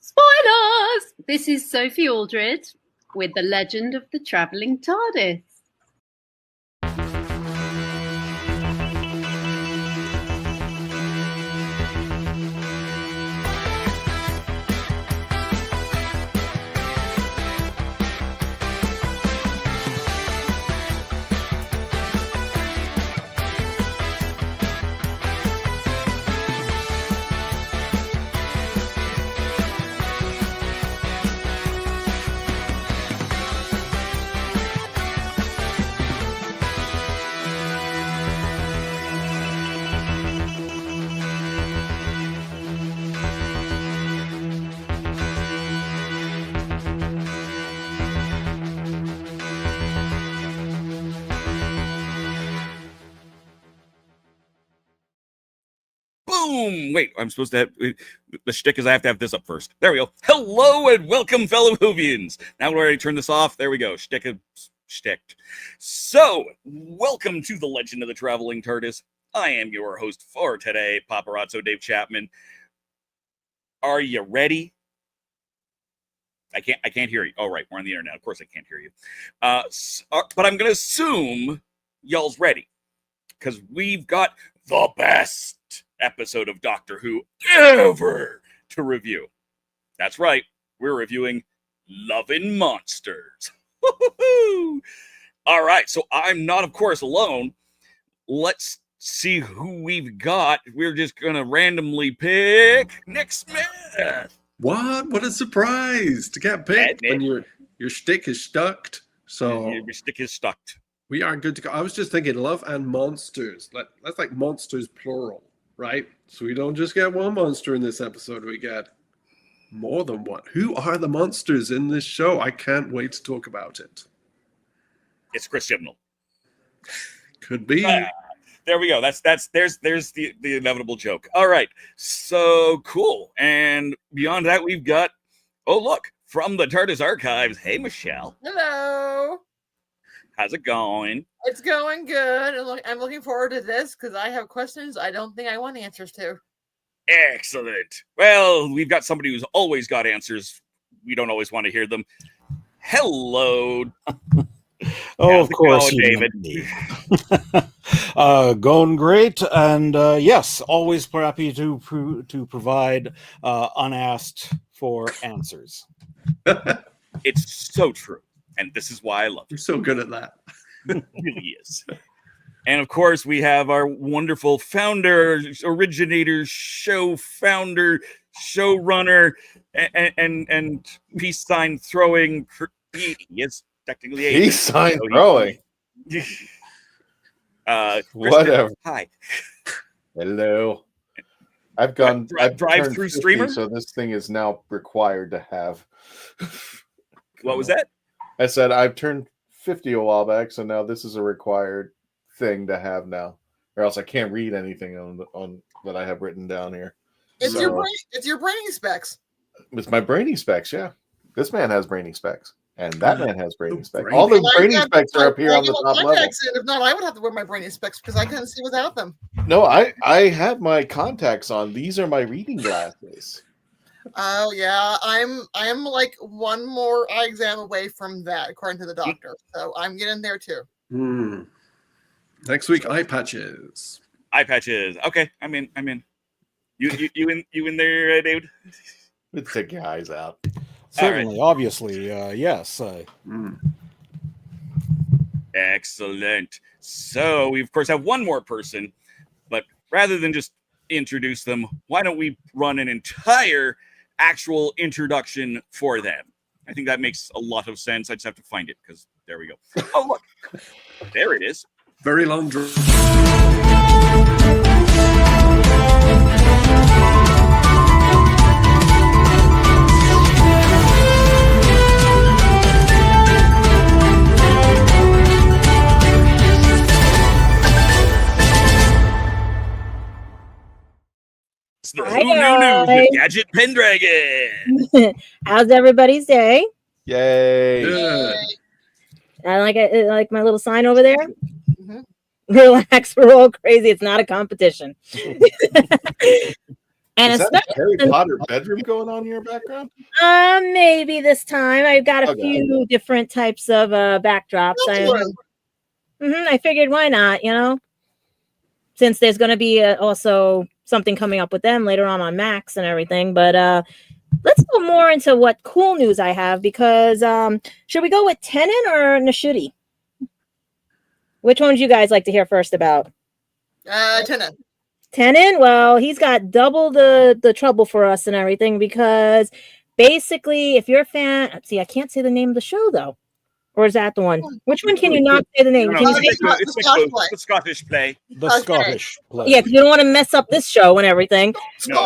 Spoilers! This is Sophie Aldred with The Legend of the Traveling TARDIS. Boom! Wait, I'm supposed to have the shtick is I have to have this up first. There we go. Hello and welcome, fellow Whovians. Now we already turned this off. There we go. Shticked. So, welcome to the Legend of the Traveling TARDIS. I am your host for today, Paparazzo Dave Chapman. Are you ready? I can't hear you. Oh, right, we're on the internet. Of course I can't hear you. But I'm gonna assume y'all's ready, because we've got the best episode of Doctor Who ever to review. That's right, we're reviewing Lovin' Monsters. All right, so I'm not, of course, alone. Let's see who we've got. We're just gonna randomly pick Nick Smith. What a surprise to get picked when your stick is stuck. So your stick is stuck. We are good to go. I was just thinking love and monsters. That's like monsters plural, right? So we don't just get one monster in this episode. We get more than one. Who are the monsters in this show? I can't wait to talk about it. It's Chris Chibnall. Could be. There we go. There's the inevitable joke. All right. So cool. And beyond that, we've got, oh, look, from the TARDIS archives. Hey, Michelle. Hello. How's it going? It's going good. I'm looking forward to this because I have questions I don't think I want answers to. Excellent. Well, we've got somebody who's always got answers. We don't always want to hear them. Hello. Of course, David. Going great, and yes, always happy to provide unasked for answers. It's so true, and this is why I love You're so good at that. it. It really is. And of course, we have our wonderful founder, originator, showrunner, and peace sign throwing. He is technically a Peace sign throwing. Whatever. Hi. Hello. I've turned drive-through 50, streamer? so this thing is now required to have. What was that? I said I've turned 50 a while back, so now this is a required thing to have now, or else I can't read anything on that I have written down here. It's your brainy specs. It's my brainy specs, yeah. This man has brainy specs, and that man has brainy specs. brainy- All the brainy specs are up here on the top level. If not, I would have to wear my brainy specs because I couldn't see without them. No, I have my contacts on. These are my reading glasses. Oh yeah, I'm like one more eye exam away from that, according to the doctor. So I'm getting there too. Next week, eye patches. Eye patches. Okay, I'm in. You in there, David? Let's take your eyes out. Certainly, obviously, yes. Excellent. So we of course have one more person, but rather than just introduce them, why don't we run an entire actual introduction for them? I think that makes a lot of sense. I just have to find it because there we go. Oh look, there it is. Very long drive. It's the Hi, Who Knew News guys. with Gadget Pendragon. How's everybody's day? Yay! Good. I like my little sign over there. Mhm. Relax, we're all crazy. It's not a competition. And Is that a Harry especially, Potter bedroom going on in your background? maybe this time I've got a Okay. few different types of backdrops. I figured why not, since there's going to be also something coming up with them later on Max and everything. But let's go more into what cool news I have, because should we go with Tennant or Nashuti? Which one would you guys like to hear first about? Tennant. Tennant, well, he's got double the trouble for us and everything, because basically, if you're a fan, see, I can't say the name of the show though. Or is that the one? Which one can you not say the name? No, Can you it's say- the Scottish play. The Okay. Scottish play. yeah, because you don't want to mess up this show and everything. No.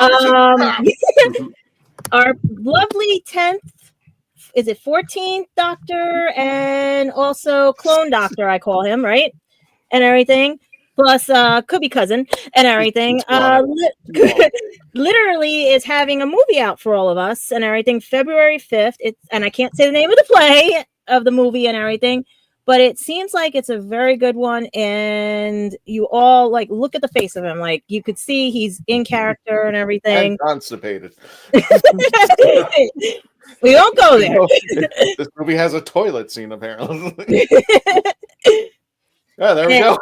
Our lovely 10th, is it 14th Doctor, and also Clone Doctor, I call him, right? And everything. Plus, could be cousin and everything. Literally is having a movie out for all of us and everything. February 5th. And I can't say the name of the play of the movie and everything, but it seems like it's a very good one. And you all look at the face of him. Like, you could see he's in character and everything. And constipated. We don't go there. This movie has a toilet scene, apparently. Yeah, there we go.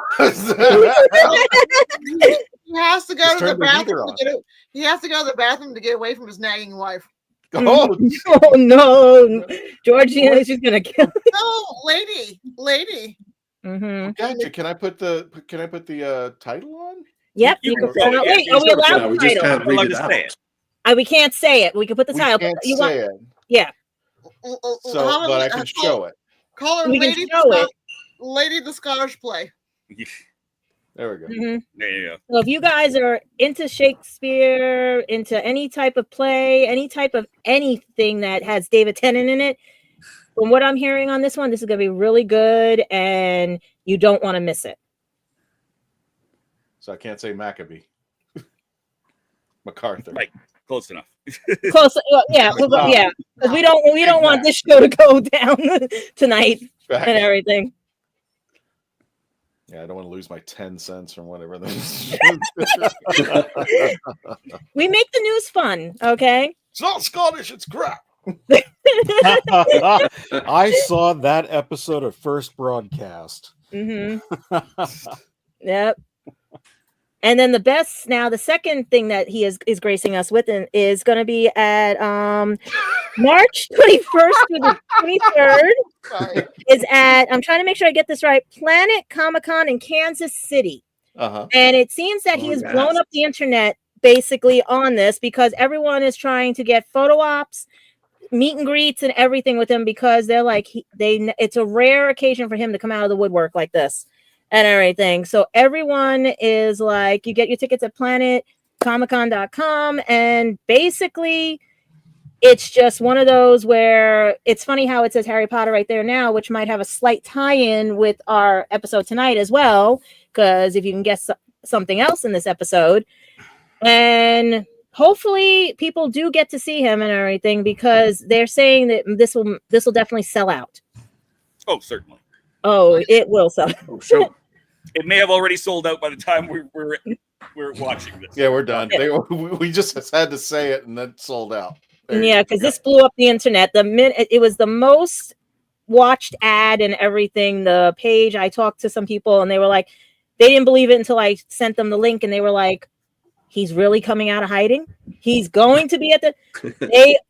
He has to go Just to the turn the heater bathroom. He has to go to the bathroom to get away from his nagging wife. Oh, Oh no, Georgina, she's gonna kill. No, lady. Mm-hmm. gotcha. Can I put the title on? Yep, You you can can. throw it. Wait, Yeah, are we you can allowed No, the we just title? can't We're allowed read it to out. say it. We can't say it. We can put the We title. can't You say want? it, Yeah, but I can show it. Call her We can Lady. show it. Lady the Scottish play. There we go. mhm. There you go. So if you guys are into Shakespeare, into any type of play, any type of anything that has David Tennant in it, from what I'm hearing on this one, this is gonna be really good, and you don't want to miss it. so I can't say Maccabee. MacArthur. Right. Close enough. Close, yeah, yeah, because we don't want this show to go down tonight and everything. Yeah, I don't want to lose my 10 cents from whatever We make the news fun, okay? It's not Scottish, it's crap. I saw that episode of First Broadcast. Yep. And then the second thing that he is gracing us with is going to be at March 21st through the 23rd. Is at, I'm trying to make sure I get this right, Planet Comic-Con in Kansas City. And it seems that he has blown up the internet basically on this because everyone is trying to get photo ops, meet and greets, and everything with him because they're like, it's a rare occasion for him to come out of the woodwork like this and everything. So everyone is like, you get your tickets at planetcomiccon.com, and basically it's just one of those where it's funny how it says Harry Potter right there now, which might have a slight tie-in with our episode tonight as well, because if you can guess something else in this episode, and hopefully people do get to see him and everything, because they're saying that this will definitely sell out. Oh, certainly. Oh, it will sell out. Oh, sure. It may have already sold out by the time we're watching this. Yeah, we're done. We just had to say it and then sold out. Yeah, because this blew up the internet. The minute it was the most watched ad and everything. The page, I talked to some people and they were like, they didn't believe it until I sent them the link, and they were like, he's really coming out of hiding. He's going to be at the.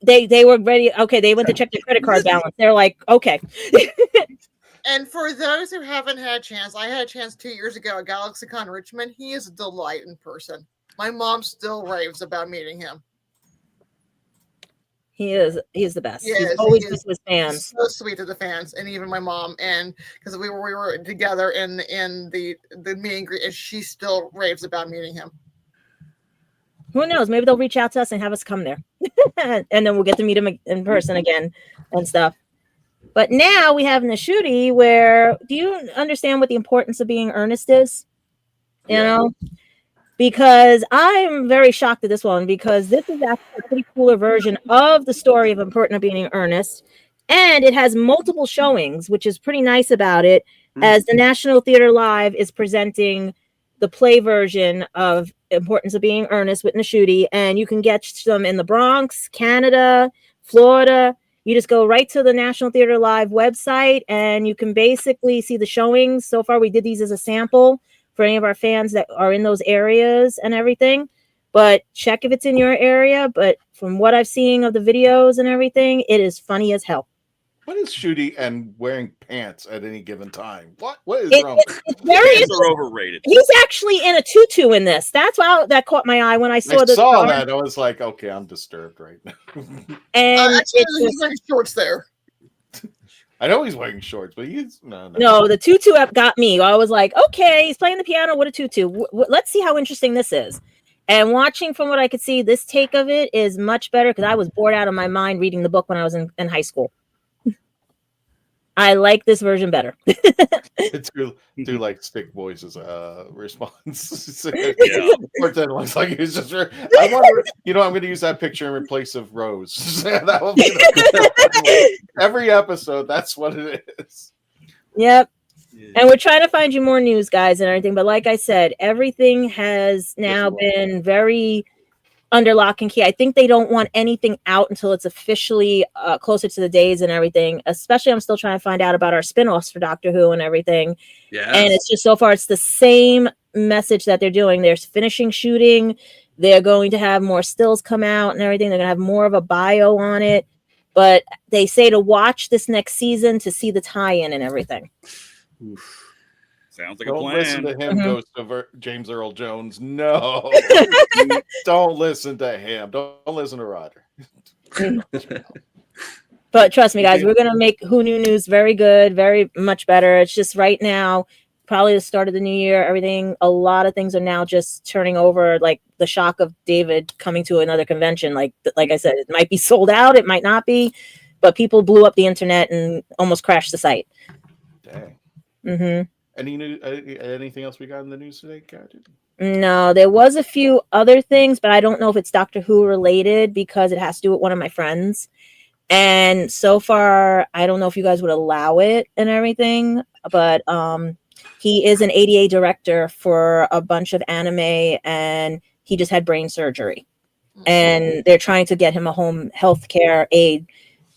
They were ready. Okay, they went to check their credit card balance. They're like, okay. And for those who haven't had a chance, I had a chance 2 years ago at GalaxyCon Richmond. He is a delight in person. My mom still raves about meeting him. He's the best. He He's is, always he with his fans. So sweet to the fans, and even my mom. And because we were together in the meet and greet, and she still raves about meeting him. Who knows? Maybe they'll reach out to us and have us come there, and then we'll get to meet him in person again and stuff. But now we have Nashudi, where, do you understand what the importance of being earnest is? You know? Because I'm very shocked at this one, because this is actually a pretty cooler version of the story of Important of Being Earnest. And it has multiple showings, which is pretty nice about it, as the National Theatre Live is presenting the play version of Importance of Being Earnest with Nashudi. And you can get them in the Bronx, Canada, Florida. You just go right to the National Theatre Live website, and you can basically see the showings. So far, we did these as a sample for any of our fans that are in those areas and everything. But check if it's in your area. But from what I've seen of the videos and everything, it is funny as hell. What is Shooty and wearing pants at any given time? What is wrong? It's very Pants are overrated. He's actually in a tutu in this. That's why that caught my eye when I saw that. I was like, okay, I'm disturbed right now. And actually, he's wearing shorts there. I know he's wearing shorts, but he's no. The tutu app got me. I was like, okay, he's playing the piano with a tutu. Let's see how interesting this is. And watching from what I could see, this take of it is much better, because I was bored out of my mind reading the book when I was in high school. I like this version better. It's do like Stick Voice's response. Portent looks like he's just. I wonder, I'm going to use that picture in place of Rose. That will be every episode. That's what it is. Yep. And we're trying to find you more news, guys, and everything. But like I said, everything has now been very under lock and key. I think they don't want anything out until it's officially closer to the days and everything. Especially, I'm still trying to find out about our spinoffs for Doctor Who and everything. Yeah. And it's just, so far, it's the same message that they're doing. They're finishing shooting. They're going to have more stills come out and everything. They're going to have more of a bio on it. But they say to watch this next season to see the tie-in and everything. Oof. Sounds like Don't a plan. listen to him, Ghost of James Earl Jones. No. Don't listen to him. Don't listen to Roger. But trust me, guys, we're going to make Who Knew News very good, very much better. It's just right now, probably the start of the new year, everything, a lot of things are now just turning over, like the shock of David coming to another convention. Like I said, it might be sold out, it might not be, but people blew up the internet and almost crashed the site. Dang. Mm-hmm. Anything else we got in the news today, Captain? No, there was a few other things, but I don't know if it's Doctor Who related because it has to do with one of my friends. And so far, I don't know if you guys would allow it and everything, but he is an ADA director for a bunch of anime, and he just had brain surgery. And they're trying to get him a home healthcare aid,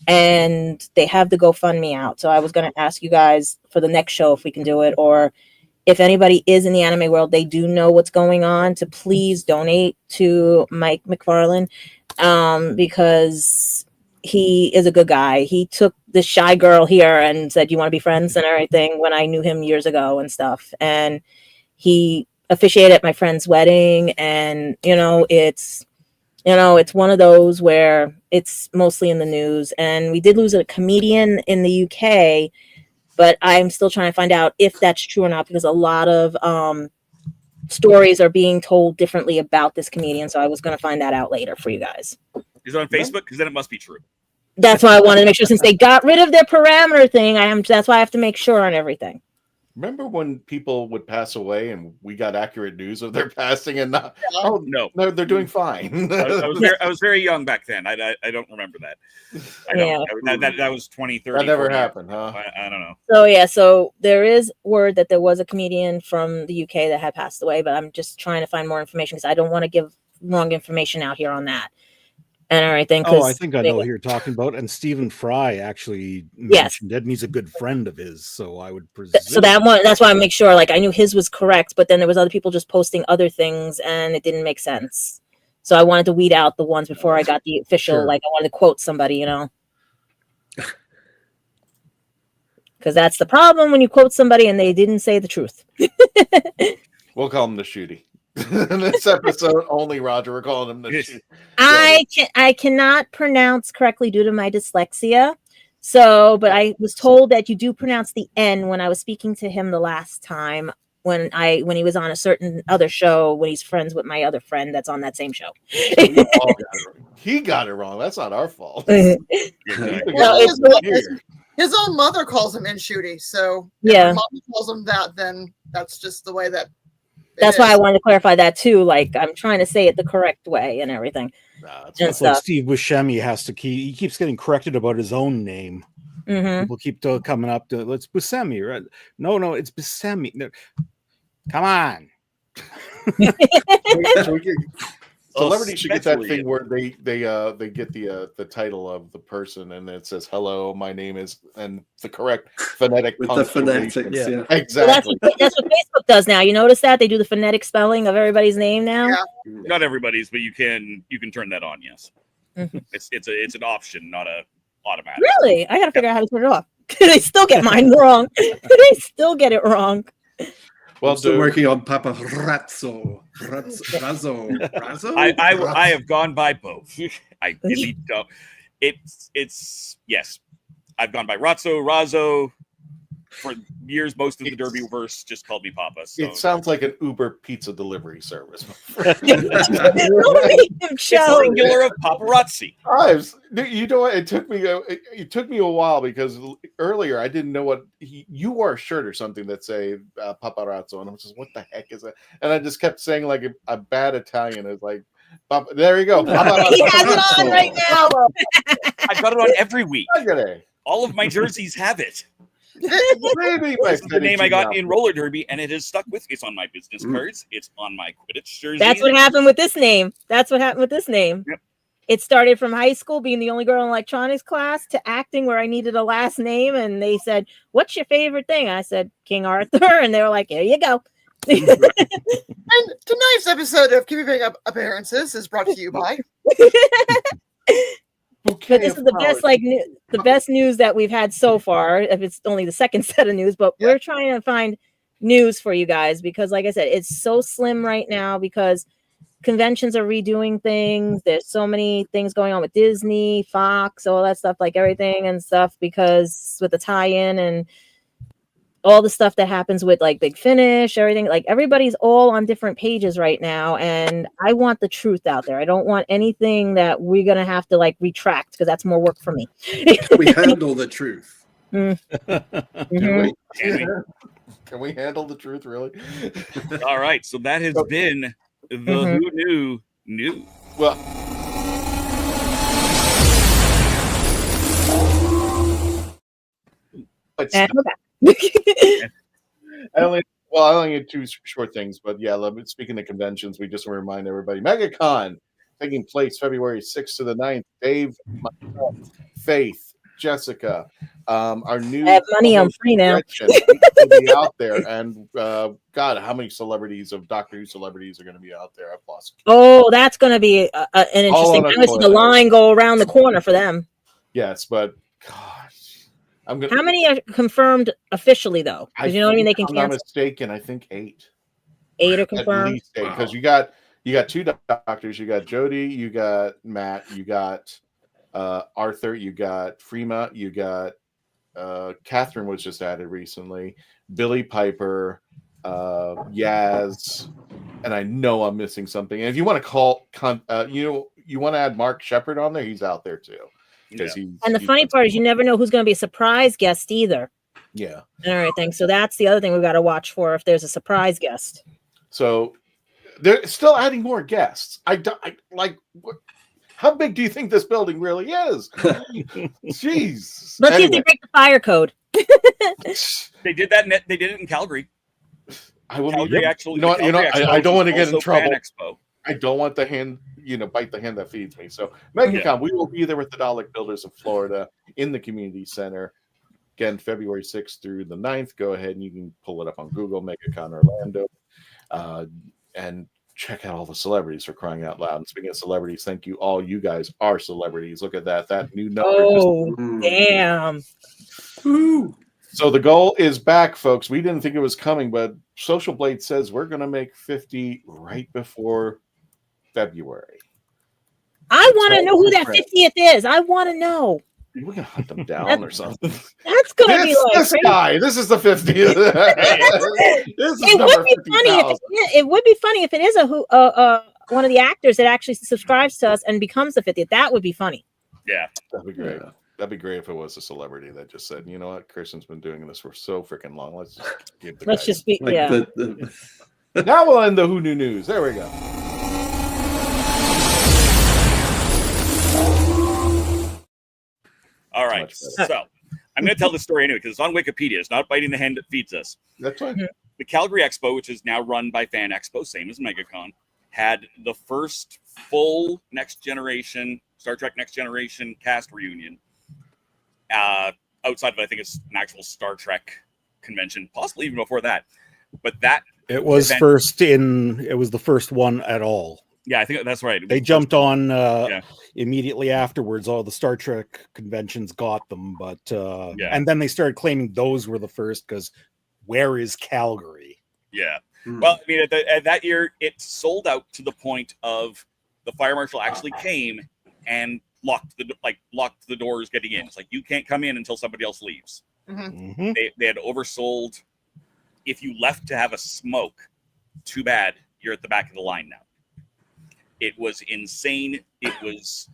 and they have the GoFundMe out. So I was going to ask you guys for the next show if we can do it, or if anybody is in the anime world, they do know what's going on, to please donate to Mike McFarlane, because he is a good guy. He took this shy girl here and said, "You want to be friends?" and everything, when I knew him years ago and stuff. And he officiated at my friend's wedding. And, it's one of those where it's mostly in the news. And we did lose a comedian in the UK, but I'm still trying to find out if that's true or not, because a lot of stories are being told differently about this comedian. So I was going to find that out later for you guys. Is it on Facebook? Because then it must be true. That's why I wanted to make sure, since they got rid of their parameter thing, that's why I have to make sure on everything. Remember when people would pass away and we got accurate news of their passing and not? Oh no, they're doing fine. I was very young back then. I don't remember that. I don't. Yeah. That was 20, 30. That never happened, huh? I don't know. So there is word that there was a comedian from the UK that had passed away, but I'm just trying to find more information because I don't want to give wrong information out here on that. And everything. I think I know who you're talking about. And Stephen Fry actually mentioned it, and he's a good friend of his. So I would presume. So that's why I make sure. Like, I knew his was correct, but then there was other people just posting other things, and it didn't make sense. So I wanted to weed out the ones before I got the official. Sure. Like, I wanted to quote somebody, because that's the problem when you quote somebody and they didn't say the truth. We'll call him the Shooty. In this episode, only Roger. We're calling him the Shooty. I cannot pronounce correctly due to my dyslexia. So, but I was told that you do pronounce the N when I was speaking to him the last time when he was on a certain other show, when he's friends with my other friend that's on that same show. He got it wrong. That's not our fault. Well, his own mother calls him Shooty. So yeah, if mom calls him that, then that's just the way that. That's why I wanted to clarify that too. Like, I'm trying to say it the correct way and everything. It's like Steve Buscemi he keeps getting corrected about his own name. Mm-hmm. People keep coming up to, it's Buscemi, right? No, it's Buscemi. No. Come on. Celebrities should get that thing where they get the title of the person and it says hello, my name is, and the correct phonetic with the phonetics, yeah. Exactly. Well, that's what Facebook does now. You notice that they do the phonetic spelling of everybody's name now. Yeah. Not everybody's, but you can turn that on. Yes, mm-hmm. It's an option, not a automatic. Really, I got to figure out how to turn it off. They still get mine wrong. They still get it wrong. Well, I'm still working on Papa Razzo. I have gone by both. I really don't. It's yes. I've gone by Razzo. For years, most of the Derbyverse just called me Papa. So. It sounds like an Uber pizza delivery service. It's singular of paparazzi. It took me a while because earlier I didn't know what you wore a shirt or something that say paparazzo, and I was just, what the heck is that? And I just kept saying like a bad Italian. It's like, there you go. He has it on right now. I've got it on every week. All of my jerseys have it. This is the name I got in roller derby, and it has stuck with me. It's on my business cards. It's on my Quidditch jersey. That's what happened with this name. Yep. It started from high school, being the only girl in electronics class, to acting, where I needed a last name, and they said, "What's your favorite thing?" I said, "King Arthur," and they were like, "Here you go." And tonight's episode of Keeping Up Appearances is brought to you by. But this is the best, the best news that we've had so far. If it's only the second set of news, but we're trying to find news for you guys because, like I said, it's so slim right now because conventions are redoing things. There's so many things going on with Disney, Fox, all that stuff, like everything and stuff, because with the tie-in and all the stuff that happens with like Big Finish, everything, like everybody's all on different pages right now. And I want the truth out there. I don't want anything that we're going to have to like retract because that's more work for me. We handle the truth. Can Mhm. we? Can we handle the truth, really? All right, so that has been the Mhm. Who Knew News. Well, it's And we're back. I only had two short things, but yeah, speaking of conventions, we just want to remind everybody, MegaCon taking place February 6th to the 9th. Dave, myself, Faith, Jessica, our new I have money on co-host, free now. Gretchen, will be out there, and God, how many celebrities of Doctor Who celebrities are going to be out there? I've lost. Oh, that's going to be an All interesting. on a I'm going to see the toilet. line go around the corner for them. Yes, but gosh, I'm gonna. How many are confirmed officially, though? Because you know what I mean. They can I'm not cancel. mistaken. I think 8. 8 are At confirmed. least 8, because you got 2 doctors. You got Jodie, you got Matt, you got Arthur, you got Freema, you got Catherine was just added recently, Billie Piper, Yaz, and I know I'm missing something. And if you want to you want to add Mark Shepard on there, he's out there too. Because And the funny part is you never know who's going to be a surprise guest either. Yeah. And everything. So that's the other thing we've got to watch for if there's a surprise guest. So they're still adding more guests. How big do you think this building really is? Jeez. Let's see if they break the fire code. They did that. They did it in Calgary. Calgary actually. You know, I don't want to get in trouble. Expo. I don't want the hand, bite the hand that feeds me. So MegaCon, we will be there with the Dalek Builders of Florida in the community center. Again, February 6th through the 9th. Go ahead and you can pull it up on Google, MegaCon Orlando, and check out all the celebrities, for crying out loud. And speaking of celebrities, thank you all. You guys are celebrities. Look at that. That new number. Oh, damn. So the goal is back, folks. We didn't think it was coming, but Social Blade says we're going to make 50 right before February. I want to know who that 50th is. I want to know. We're going to hunt them down or something. That's going to be like this crazy. guy. This is the 50th. It would be funny it would be funny if it is one of the actors that actually subscribes to us and becomes the 50th. That would be funny. Yeah, that'd be great. Yeah. That'd be great if it was a celebrity that just said, "You know what, Kirsten's been doing this for so freaking long. Let's just give the Let's just be Like yeah." Now we'll end the Who Knew News. There we go. All right, so I'm going to tell the story anyway because it's on Wikipedia. It's not biting the hand that feeds us. That's fine. The Calgary Expo, which is now run by Fan Expo, same as MegaCon, had the first full Star Trek Next Generation cast reunion. Outside of, I think it's an actual Star Trek convention, possibly even before that. But that it was it was the first one at all. Yeah, I think that's right. They jumped on immediately afterwards. All the Star Trek conventions got them, but and then they started claiming those were the first because where is Calgary? Yeah. Well, I mean, at that year, it sold out to the point of the fire marshal actually came and locked the doors getting in. It's like, you can't come in until somebody else leaves. Mm-hmm. They had oversold. If you left to have a smoke, too bad, you're at the back of the line now. It was insane. It was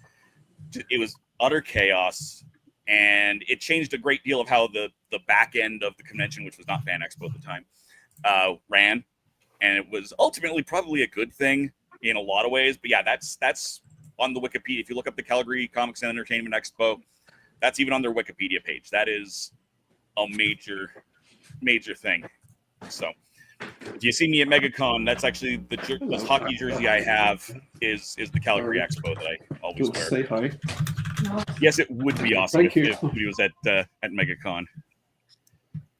utter chaos, and it changed a great deal of how the back end of the convention, which was not Fan Expo at the time, ran. And it was ultimately probably a good thing in a lot of ways. But yeah, that's on the Wikipedia. If you look up the Calgary Comics and Entertainment Expo, that's even on their Wikipedia page. That is a major thing. So if you see me at MegaCon, that's actually this hockey jersey I have is the Calgary Expo that I always wear. Say hi. Yes, it would be awesome if he was at MegaCon.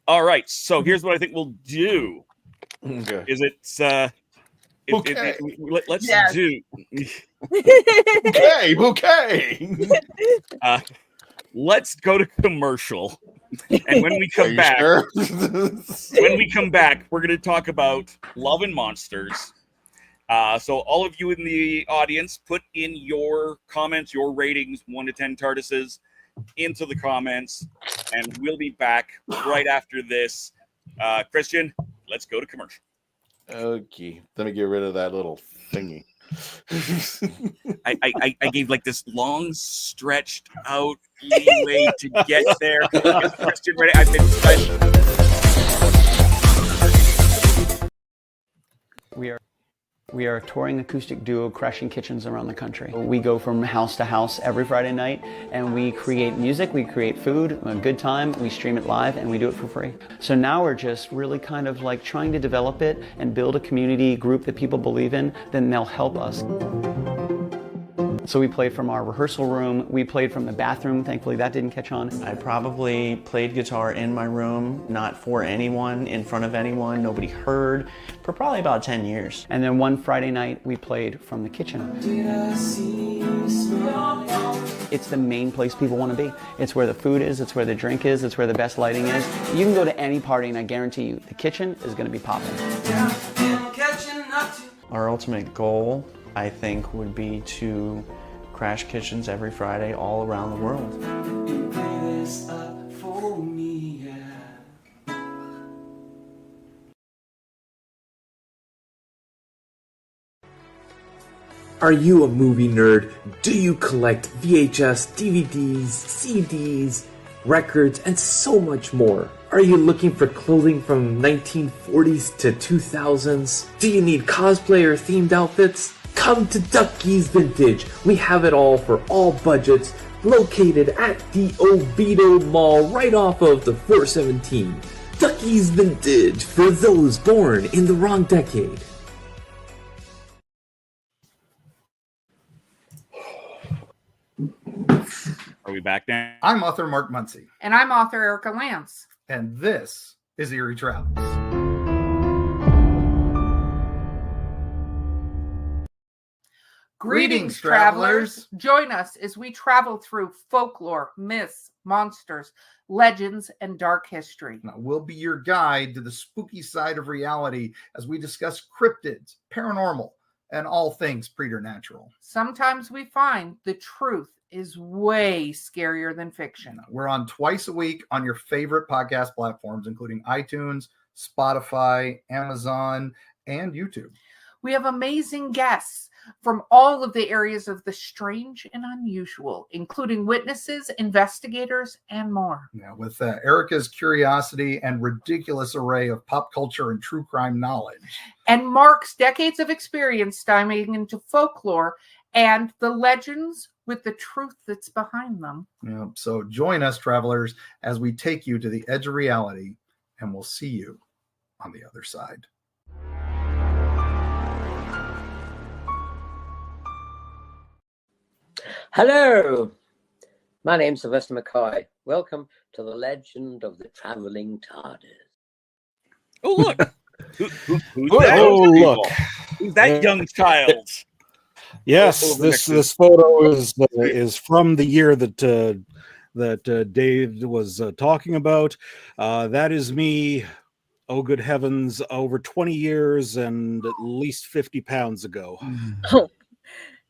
All right, so here's what I think we'll do. Okay. Is let's do bouquet. Let's go to commercial, and when we come back, we're going to talk about Love and Monsters. So all of you in the audience, put in your comments, your ratings, 1 to 10 TARDISes, into the comments, and we'll be back right after this. Christian, let's go to commercial. Okay, let me get rid of that little thingy. I gave like this long stretched out leeway to get there. Is Christian ready? We are a touring acoustic duo crashing kitchens around the country. We go from house to house every Friday night, and we create music, we create food, a good time, we stream it live, and we do it for free. So now we're just really kind of like trying to develop it and build a community group that people believe in, then they'll help us. So we played from our rehearsal room, we played from the bathroom, thankfully that didn't catch on. I probably played guitar in my room, not for anyone, in front of anyone, nobody heard, for probably about 10 years. And then one Friday night, we played from the kitchen. It's the main place people want to be. It's where the food is, it's where the drink is, it's where the best lighting is. You can go to any party and I guarantee you, the kitchen is going to be popping. Our ultimate goal, I think, would be to crash kitchens every Friday all around the world. Are you a movie nerd? Do you collect VHS, DVDs, CDs, records, and so much more? Are you looking for clothing from 1940s to 2000s? Do you need cosplay or themed outfits? Come to Ducky's Vintage. We have it all for all budgets, located at the Oviedo Mall right off of the 417. Ducky's Vintage for those born in the wrong decade. Are we back now? I'm author Marc Muncy. And I'm author Erica Lance. And this is Eerie Travels. Greetings, travelers. Join us as we travel through folklore, myths, monsters, legends, and dark history. Now, we'll be your guide to the spooky side of reality as we discuss cryptids, paranormal, and all things preternatural. Sometimes we find the truth is way scarier than fiction. We're on twice a week on your favorite podcast platforms, including iTunes, Spotify, Amazon, and YouTube. We have amazing guests from all of the areas of the strange and unusual, including witnesses, investigators, and more. Now, with Erica's curiosity and ridiculous array of pop culture and true crime knowledge. And Marc's decades of experience diving into folklore and the legends with the truth that's behind them. Yeah, so join us, travelers, as we take you to the edge of reality, and we'll see you on the other side. Hello, my name's Sylvester McCoy. Welcome to the legend of the Traveling TARDIS. Oh, look. Who's that? Oh, look. Who's that young child? Yes, this photo is from the year that Dave was talking about. That is me. Oh, good heavens! Over 20 years and at least 50 pounds ago. Oh,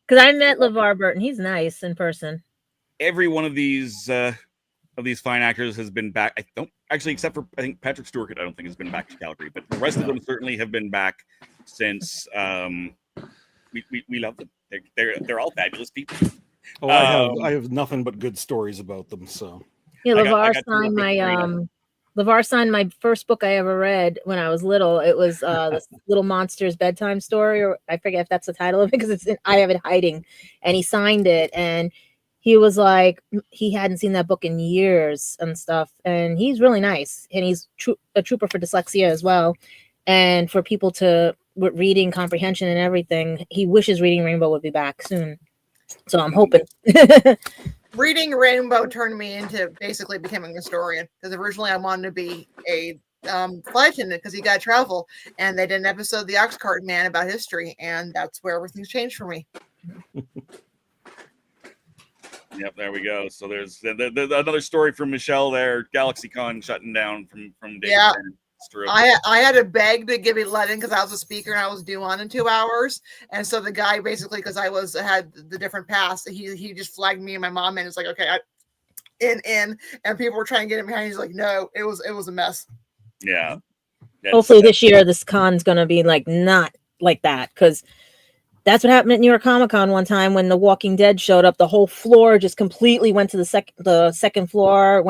because I met LeVar Burton. He's nice in person. Every one of these fine actors has been back. I don't actually, except for I think Patrick Stewart. I don't think has been back to Calgary, but the rest of them certainly have been back since. We love them. They're all fabulous people. Oh, I have nothing but good stories about them. So yeah, LeVar signed my first book I ever read when I was little. It was this Little Monsters Bedtime Story, or I forget if that's the title of it because I have it hiding. And he signed it, and he was like, he hadn't seen that book in years and stuff. And he's really nice, and he's a trooper for dyslexia as well, and for people to with reading comprehension and everything. He wishes Reading Rainbow would be back soon, so I'm hoping. Reading Rainbow turned me into basically becoming a historian, because originally I wanted to be a flight attendant because you got to travel, and they did an episode of The Ox Cart Man about history, and that's where everything's changed for me. Yep, there we go. So there's another story from Michelle there. GalaxyCon shutting down from David. Yeah. Tennant. I had to beg to give me let in because I was a speaker and I was due on in 2 hours, and so the guy basically, because I had the different pass, he just flagged me and my mom in. It's like, okay, in, and people were trying to get him behind. He's like, no, it was a mess. Yeah. Hopefully this year this con's gonna be like not like that, because That's what happened at New York Comic Con one time when The Walking Dead showed up. The whole floor just completely went to the second floor.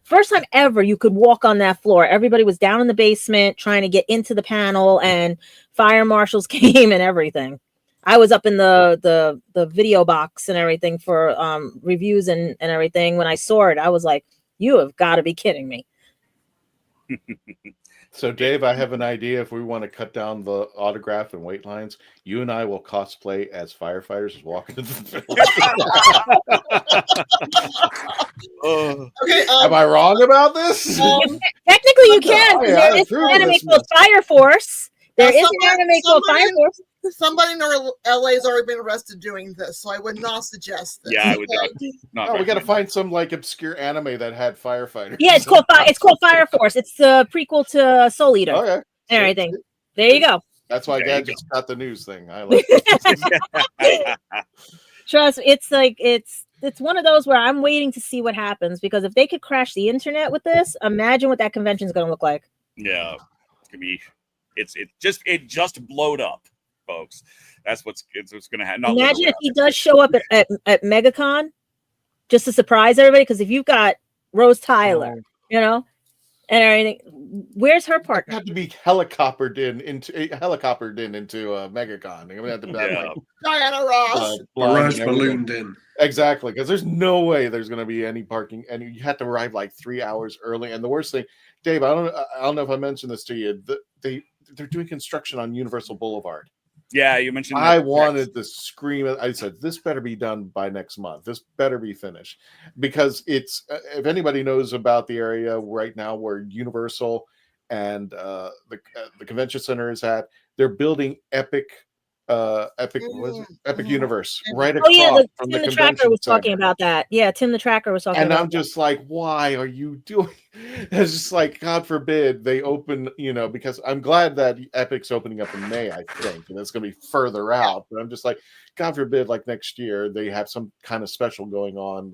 First time ever you could walk on that floor. Everybody was down in the basement trying to get into the panel, and fire marshals came and everything. I was up in the video box and everything for reviews and everything. When I saw it, I was like, "You have got to be kidding me." So, Dave, I have an idea. If we want to cut down the autograph and wait lines, you and I will cosplay as firefighters walking into the building. Okay, am I wrong about this? Technically, you can. There is an anime called Fire Force. There is an anime called Fire Force. Somebody in LA has already been arrested doing this, so I would not suggest this. Yeah, I would not. We got to find some like obscure anime that had firefighters. Yeah, it's called Fire Force. It's the prequel to Soul Eater. Okay. And everything. There you go. That's why Dad just got the news thing. I like it. Trust me, it's one of those where I'm waiting to see what happens, because if they could crash the internet with this, imagine what that convention is going to look like. Yeah, it's gonna be. It just blowed up, folks. That's what's going to happen. Imagine if he does show up at MegaCon just to surprise everybody. Because if you've got Rose Tyler, and everything, where's her partner? Have to be helicoptered in into MegaCon. I'm gonna have to Diana Ross, barrage ballooned in. Exactly, because there's no way there's going to be any parking, and you have to arrive like 3 hours early. And the worst thing, Dave, I don't know if I mentioned this to you. They're doing construction on Universal Boulevard. Yeah, you mentioned. I wanted to scream. I said, "This better be done by next month. This better be finished," because it's. If anybody knows about the area right now where Universal and the convention center is at, they're building Epic Universe right across from Tim the Tracker was talking about that. Yeah, Tim the Tracker was talking and about I'm just like, why are you doing? It's just like, God forbid they open, because I'm glad that Epic's opening up in May, I think, and it's going to be further out. But I'm just like, God forbid, like next year they have some kind of special going on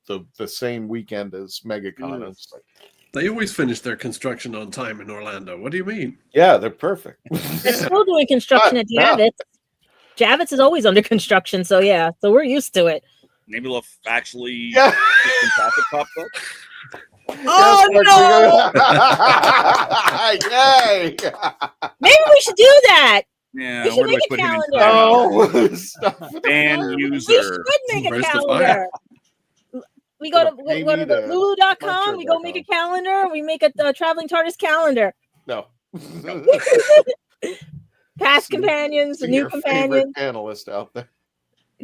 the same weekend as MegaCon. I'm just like, they always finish their construction on time in Orlando. What do you mean? Yeah, they're perfect. They're still doing construction at Davies. Javits is always under construction, so we're used to it. Maybe we'll actually get some traffic popped up. Oh no! Yay! Maybe we should do that. Yeah, we should make a calendar. Fan user. We should make a calendar. We go to the Lulu.com. We go make a calendar. We make a Traveling TARDIS calendar. No. Past companions, new companions. Analyst out there.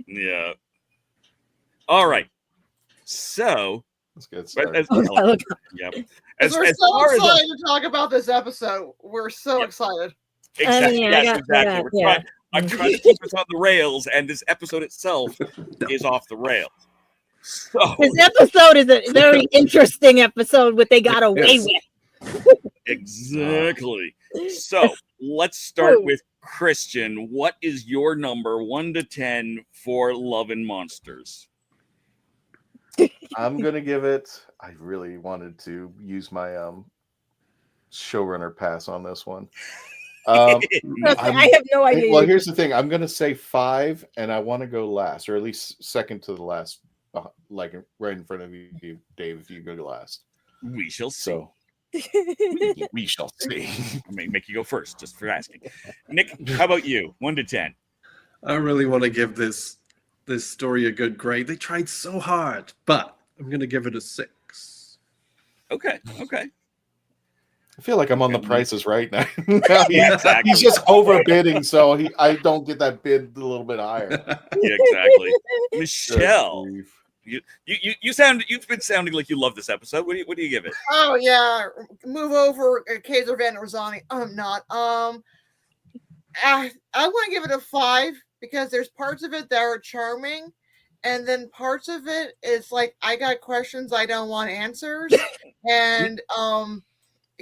Yeah. All right. So let's get started. Yep. We're so excited to talk about this episode. We're so excited. Exactly. Yes, exactly. I'm trying to keep us on the rails, and this episode itself is off the rails. So this episode is a very interesting episode. What they got away with. Exactly. So let's start with Christian. What is your number 1 to 10 for Love and Monsters? I'm gonna give it. I really wanted to use my showrunner pass on this one. I have no idea. Well, here's the thing. I'm gonna say 5, and I want to go last, or at least second to the last, like right in front of you, Dave. If you go last, we shall see. So, we shall see. I may make you go first, just for asking. Nick, how about you? 1 to 10. I really want to give this story a good grade. They tried so hard, but I'm going to give it a 6. Okay. I feel like I'm on the prices right now. Yeah, exactly. He's just overbidding, so I don't get that bid a little bit higher. Yeah, exactly. Michelle, you've been sounding like you love this episode. What do you give it? Oh yeah, move over, Kaiser Van Rosani. I'm not. I want to give it a 5 because there's parts of it that are charming, and then parts of it is like I got questions I don't want answers, and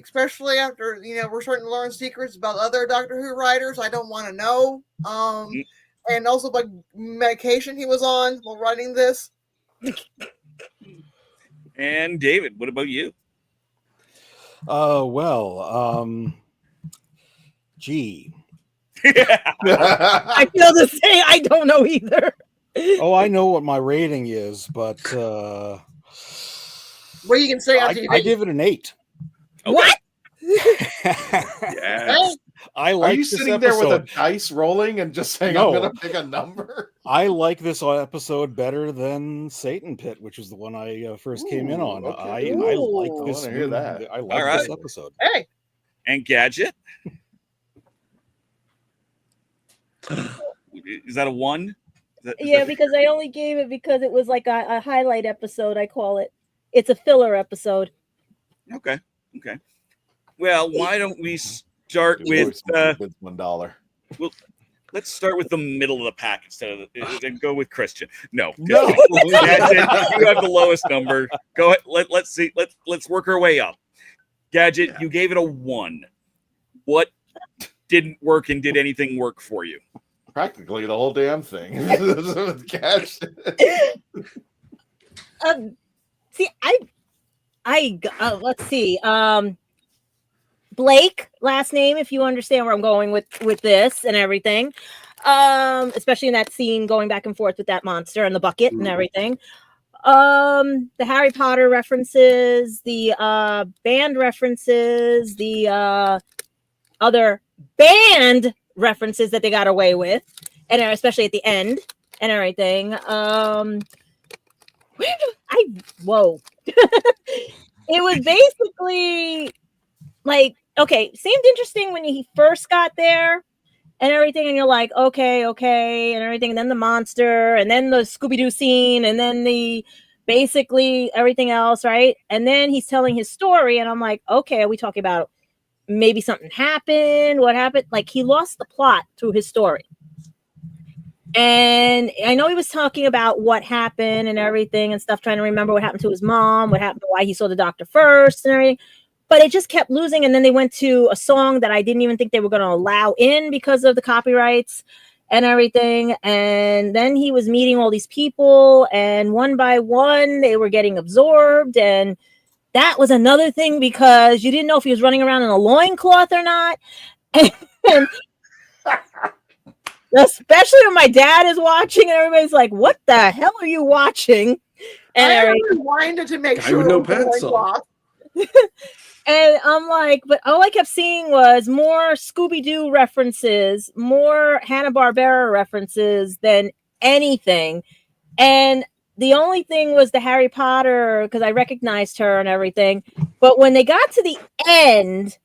especially after we're starting to learn secrets about other Doctor Who writers I don't want to know. And also like medication he was on while writing this. And David, what about you? Gee. I feel the same. I don't know either. Oh, I know what my rating is, but What you can say on TV? I give it an 8. Okay. What? Yes. I like. Are you this sitting episode. there with a dice rolling and just saying, No. I'm going to pick a number? I like this episode better than Satan Pit, which was the one I first came in on. Okay. I Ooh. like I this. wanna hear that. I All like right. this episode. Hey, And Gadget? Is that a 1? Is Yeah, that- because I only gave it because it was like a highlight episode, I call it. It's a filler episode. Okay. Well, why don't we start with $1. let's start with the middle of the pack instead of and go with Christian. No. No. Gadget, you have the lowest number. Go ahead. Let's see. Let's work our way up. Gadget, you gave it a 1. What didn't work and did anything work for you? Practically the whole damn thing. Catch. See, let's see. Blake, last name, if you understand where I'm going with this and everything. Especially in that scene going back and forth with that monster and the bucket and everything. The Harry Potter references, the band references, the other band references that they got away with, and especially at the end and everything. It was basically like, okay, seemed interesting when he first got there and everything, and you're like, okay, and everything, and then the monster, and then the Scooby-Doo scene, and then the basically everything else, right? And then he's telling his story, and I'm like, okay, are we talking about maybe something happened? What happened? Like, he lost the plot through his story. And I know he was talking about what happened and everything and stuff, trying to remember what happened to his mom, what happened, why he saw the doctor first and everything. But it just kept losing. And then they went to a song that I didn't even think they were going to allow in because of the copyrights and everything. And then he was meeting all these people, and one by one, they were getting absorbed. And that was another thing, because you didn't know if he was running around in a loincloth or not. And especially when my dad is watching and everybody's like, what the hell are you watching? And I rewinded to make sure. with no pants on. And I'm like, but all I kept seeing was more Scooby-Doo references, more Hanna-Barbera references than anything. And the only thing was the Harry Potter, because I recognized her and everything. But when they got to the end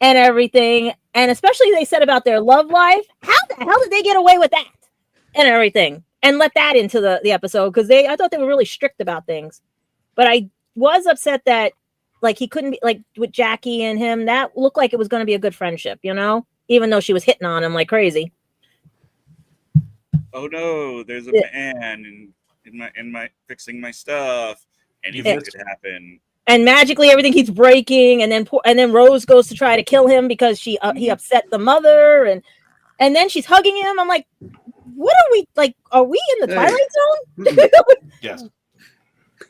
and everything, and especially they said about their love life, how the hell did they get away with that and everything and let that into the episode? Because I thought they were really strict about things. But I was upset that, like, he couldn't be, like, with Jackie and him, that looked like it was going to be a good friendship, you know, even though she was hitting on him like crazy. Oh no, there's a man in my fixing my stuff. Anything could happen. And magically everything keeps breaking, and then Rose goes to try to kill him because he upset the mother, and then she's hugging him. I'm like, what are we, like, are we in the Twilight Zone? Yes.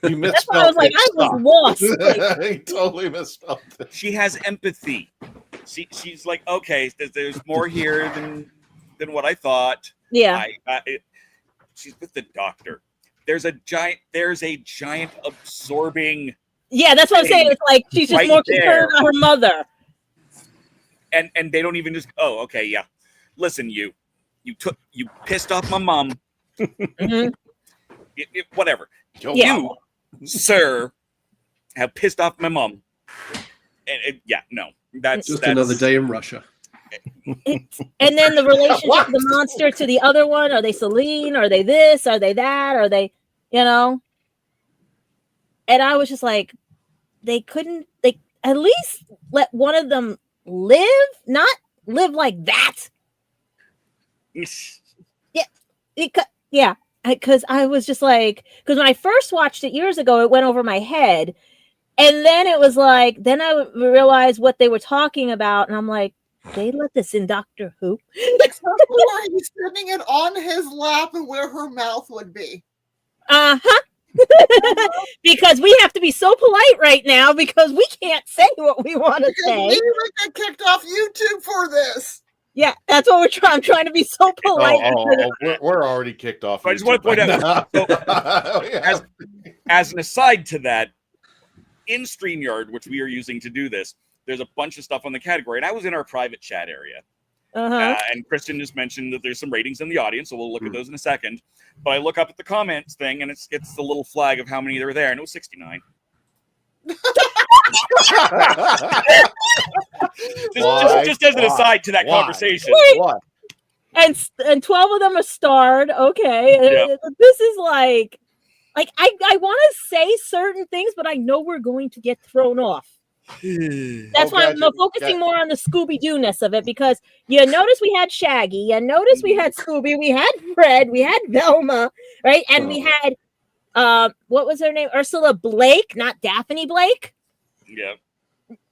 You misspelled. That's why I was like, I was lost. Like, He totally misspelled it. She has empathy. She's like, okay, there's more here than what I thought. Yeah. She's with the doctor. There's a giant absorbing. Yeah, that's what I'm saying. It's like she's just right more concerned about her mother. And they don't even just. Oh, okay, yeah. Listen, you pissed off my mom. Mm-hmm. Whatever. Yeah. You, sir, have pissed off my mom. And that's just another day in Russia. And then the relationship of the monster to the other one. Are they Celine? Are they this? Are they that? Are they, you know? And I was just like, they at least let one of them live, not live like that. Yeah. Because I was just like, because when I first watched it years ago, it went over my head. And then it was like, then I realized what they were talking about. And I'm like, they let this in Doctor Who. Except for he's sitting it on his lap and where her mouth would be. Uh-huh. Because we have to be so polite right now because we can't say what we want to say. We would get kicked off YouTube for this. Yeah, that's what we're trying. I'm trying to be so polite. We're already kicked off. I just want to point out, so, as an aside to that, in StreamYard, which we are using to do this, there's a bunch of stuff on the category, and I was in our private chat area. And Kristen just mentioned that there's some ratings in the audience, so we'll look at those in a second. But I look up at the comments thing, and it's the little flag of how many there were there, and it was 69. just as an aside to that conversation. What? And 12 of them are starred. Okay, Yeah. This is like I want to say certain things, but I know we're going to get thrown off. That's why I'm focusing more on the Scooby-Doo-ness of it, because you notice we had Shaggy, you notice we had Scooby, we had Fred, we had Velma, right? And we had what was her name? Ursula Blake, not Daphne Blake. Yeah.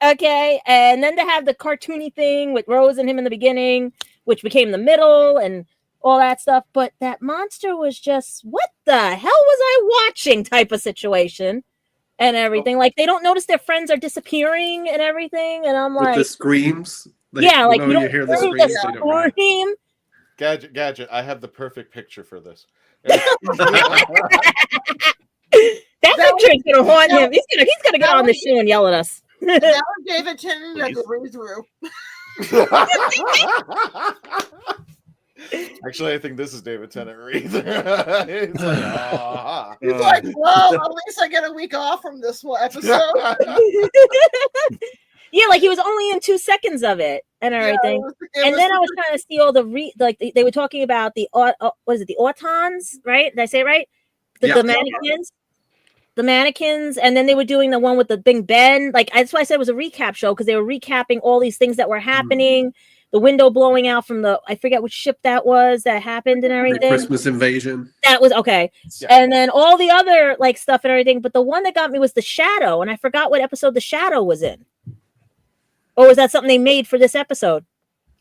Okay, and then to have the cartoony thing with Rose and him in the beginning, which became the middle and all that stuff. But that monster was just, what the hell was I watching type of situation and everything. Like, they don't notice their friends are disappearing and everything. And I'm like, with the screams. You don't hear the screams. scream. Gadget, I have the perfect picture for this. That picture is gonna haunt him. He's gonna get on the show and yell at us. That was David Tennant at the read-through. Actually, I think this is David Tennant Reed. He's like, well, at least I get a week off from this one episode. Yeah, like he was only in 2 seconds of it and everything. And then I was trying to see all the they were talking about the was it the autons, right? Did I say it right? The mannequins. The mannequins, and then they were doing the one with the Big Ben. Like, that's why I said it was a recap show, because they were recapping all these things that were happening. The window blowing out from I forget which ship that was that happened and everything. The Christmas invasion. That was okay. Yeah. And then all the other like stuff and everything. But the one that got me was the Shadow, and I forgot what episode the Shadow was in. Or was that something they made for this episode?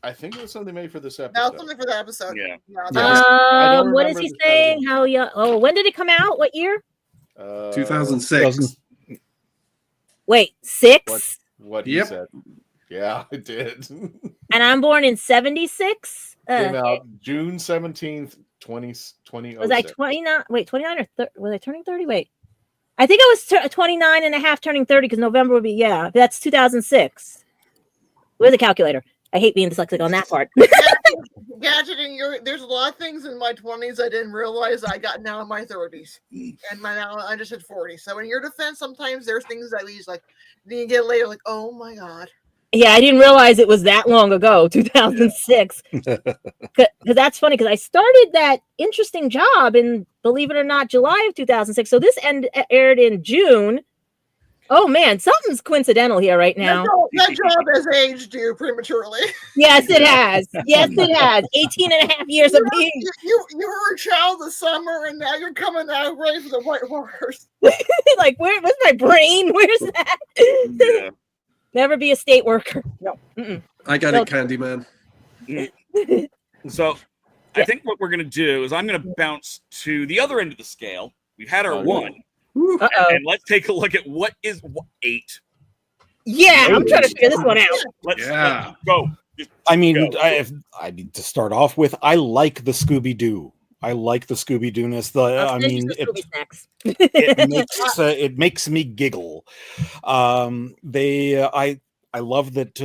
I think it was something made for this episode. No, something for that episode. Yeah. What is he saying? How young? Oh, when did it come out? What year? 2006. Wait, 6? What he said. Yeah, I did. And I'm born in 76. Came out June 17th, 2020. Was I 29? Wait, 29 or 30? Was I turning 30? Wait. I think I was 29 and a half turning 30, because November would be, that's 2006. Where's the calculator? I hate being dyslexic on that part. Gadget, there's a lot of things in my 20s I didn't realize I got now in my 30s, and now I just hit 40. So in your defense, sometimes there's things that we just like, then you get later, like, oh my god. Yeah, I didn't realize it was that long ago, 2006. Because that's funny, because I started that interesting job in, believe it or not, July of 2006. So this aired in June. Oh man, something's coincidental here right now. That job has aged you prematurely. Yes, it has. Yes, it has. 18 and a half years of being. You were a child this summer, and now you're coming out ready for the White Horse. Like, where's my brain? Where's that? Yeah. Never be a state worker. No. I got it, Candyman. So I think what we're going to do is I'm going to bounce to the other end of the scale. We've had our one. And let's take a look at what is 8. Yeah, I'm trying to figure this one out. Let's go. I mean, I need to start off with, I like the Scooby-Doo. I like the Scooby-Doo-ness. It makes me giggle. I love that